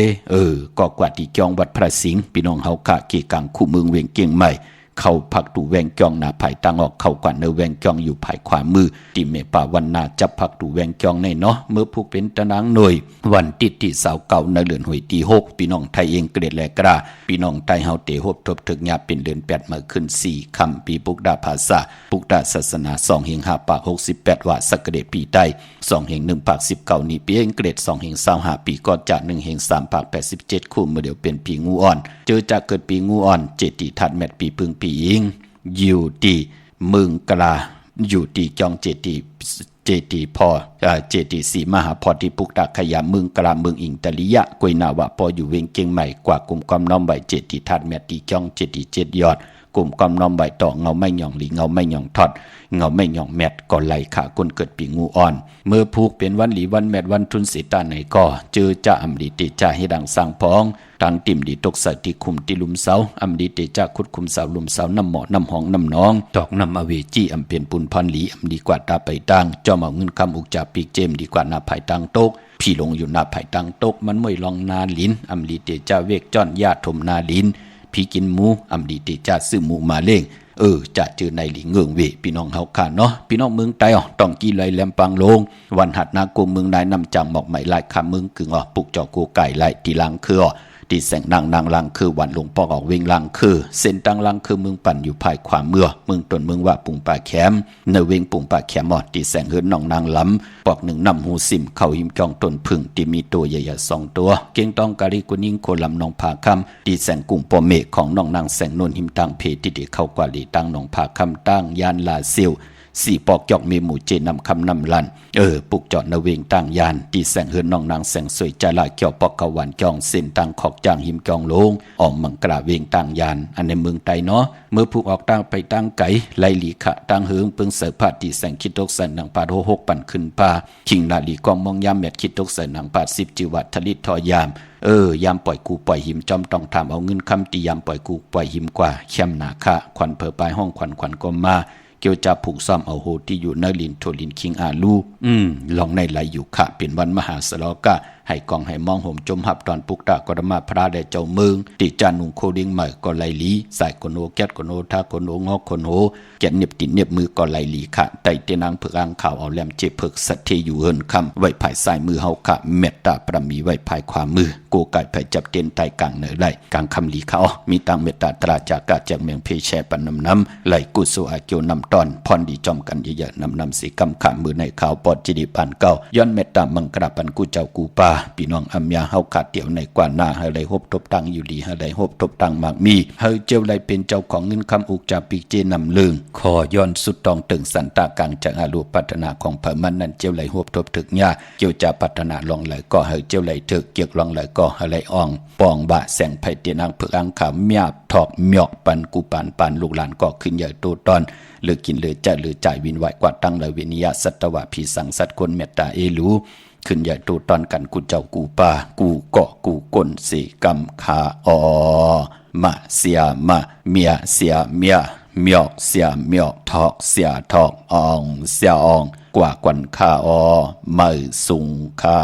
Speaker 3: ก็กว่าที่จองวัดพระสิงห์พี่น้องเฮาขาเกกังคู่เมืองเวงเกียงใหม่ เข้าพักตูแวงจองหน้าภายตั้งออกเข้ากว่าเนแวงจองอยู่ภายขวามือที่เมป่าวันนาจับพักตูแวงจองในเนาะเมื่อผู้เป็นตะนางหน่วยวันติดที่สาวเก่าในเดือนหวยที่6พี่น้องไทยเองเกรดแลกระพี่น้องไทยเฮาเตฮบทบถึกญาเป็นเดือน8มาขึ้น4ค่ำปีปุกดาภาษาปุกดาศาสนา2เฮง5ปาก68ว่าสักเกดปีใต้2เฮง1ปาก19นี้ปีเองเกรด2เฮง25ปีก็จะ1เฮง3ปาก87คู่เมื่อเดียวเป็นปีงูอ่อนเจอจากเกิดปีงูอ่อนเจติทัดแมตปีพึ่งปีอิงอยู่ที่เมืองกลาอยู่ที่จองเจตีพอเจตีสีมหาพอที่ปุกตาขยะเมืองกลาเมืองอิงตะลิยะกวยนาวะพออยู่เวงเกียงใหม่กว่ากลุ่มความน้อมใบเจตีทัดแมตตีจองเจตี7ยอดกลุ่มความน้อมใบต่อเงาไม่หย่องหลีเงาไม่หย่องทอดเงาไม่หย่องแมตก่อนไหลขาคนเกิดปีงูอ่อนเมื่อผูกเป็นวันหลีวันแมตวันทุนสิตาไหนก็เจอจะอำดีติจ่าให้ดังสร้างพองทางติ่มดีตกใส่ที่คุมที่ลุมเสาอำดีติจ่าคุดคุมเสาลุมเสาน้ำหมอน้ำหองน้ำน้องตอกน้ำอเวจีอำเปลี่ยนปุนพันหลีอำดีกว่าตาไปตั้งจอมเอาเงินคำอุกจ่าปีกเจมดีกว่านาภายตั้งโต๊ะพี่ลงอยู่นาภายตั้งโต๊ะมันไม่ลองนาลินอำดีติจ่าเวกจ้อนญาติถมนาลินพี่กินหมูอำดีติจ่าซื้อหมูมาเล่งจะเจอในหลิงเงืองเวพี่น้องเฮาค่ะเนาะพี่น้องเมืองไต้ต้องกี่ไหลแหลมปังลงวันหัดนาโกเมืองนายนำจังหมอกไหมลายคำเมืองกึ่งปุกจอโกไก่ไหลตีลังคือที่แสงนางลังคือวันลงปอกออกเวงลังคือเส้นตังลังคือเมืองปั่นอยู่ภายขวาเมืองต้นเมืองว่าปุ่งป่าแคมเนเวงปุ่งป่าแคมที่แสงเฮิรนนางล้ำปอกหนึ่งนำหูซิมเข้าหิมจองต้นพึ่งที่มีตัวใหญ่ๆ2ตัวเก่งต้องกะลิกุนิ่งโคลำนองผาคำที่แสงกุ้งปอเมฆของน้องนางแสงนนหิมตังเพที่ได้เข้ากว่าลีตั้งนองผาคำตั้งยานลาเซียวสี่ปอกจอกเมหมู่เจนำคำนำลันปุกจอดนเวงต่างยานที่แสงเฮือนน้องนางแสงสวยจะลาเกี่ยวปอกกวันจองเส้นต่างขอกจางหิมจองลงออกมังกราเวงต่างยานอันในเมืองไตเนาะเมื่อผูกออกต่างไปต่างไก่ไล่หลีขะต่างเฮืองเปิงเสือผาที่แสงคิดตกใส่หนังปาด6ปั่นขึ้นปาขิงนาลีกองมองยามแมดคิดตกใส่หนังปาด10จิวัตทลิตทอยามยามปล่อยกูปล่อยหิมจอมต้องทำเอาเงินคำตียามปล่อยกูปล่อยหิมกว่าเข้มหนาคะควันเพอปลายห้องควันก็มาเกี่ยวจะผูกซ้อมเอาโหที่อยู่ในลินโทลินคิงอาลูลองในไหลอยู่ค่ะเป็นวันมหาสลอกะให้กองให้มองห่มจมหับตอนปุกตากรมาพระแด่เจ้าเมืองติจานุงโคดิงใหม่ก็ไหลลีใส่กโนแก๊ดกโนทากโนงอกกโนแก่นเน็บติดเน็บมือก็ไหลลีค่ะไต่เตนางเผือกอ่างข่าวเอาแหลมเจ็บเผือกสัตเทอยู่เฮินคำไว้ภายซ้ายมือเฮาค่ะเมตตาประมีไว้ภายขวามือโกไก่ไผ่จับเตียนไตกลางเหนือไหลกลางคำลีเขามีตังเมตตาตราจากาจากเมืองเพแชปันน้ำไหลกุศลอาเกียวนำตอนพรดีจอมกันเยอะๆนำสีกำขามือในข่าวปอดจิดิปานเก้าย้อนเมตตามังกราปันกูเจ้ากูปาพี่น้องอัมยาเฮาขาดเดี่ยวในกว่าหน้าเฮาไหลฮบทบตังอยู่ดีเฮาไหลฮบทบตังมากมีเฮาเจ้าไหลเป็นเจ้าของเงินคำอุกจาปีเจนำเลืองขอย้อนสุดตองตึงสันตากลางจากอาลูพัฒนาของเผ่ามันนั้นเจ้าไหลฮบทบถึกญาเจ้าจะพัฒนาลองไหลก็เฮาเจ้าไหลถึกเกียกลองไหลก็เฮาไหลอ่องปองบะแสงไผเตียนางเผือกอังขามเมียบถอกเมียกปันกูปานลูกหลานก็ขึ้นใหญ่โตตอนหรือกินหรือจะหรือจ่ายวินไหวกว่าตั้งเลยวินิยาสัตวะผีสังสัตคนเมตตาเอลูขึ้นใหญ่โตตอนกันกูเจ้ากูป่ากูเกาะกูก้นสีกำขามาเสียมาเมียเสียเมียเมียกเสียเมียกทอกเสียทอกอองเสียอองกว่ากันขาไม่สุงคา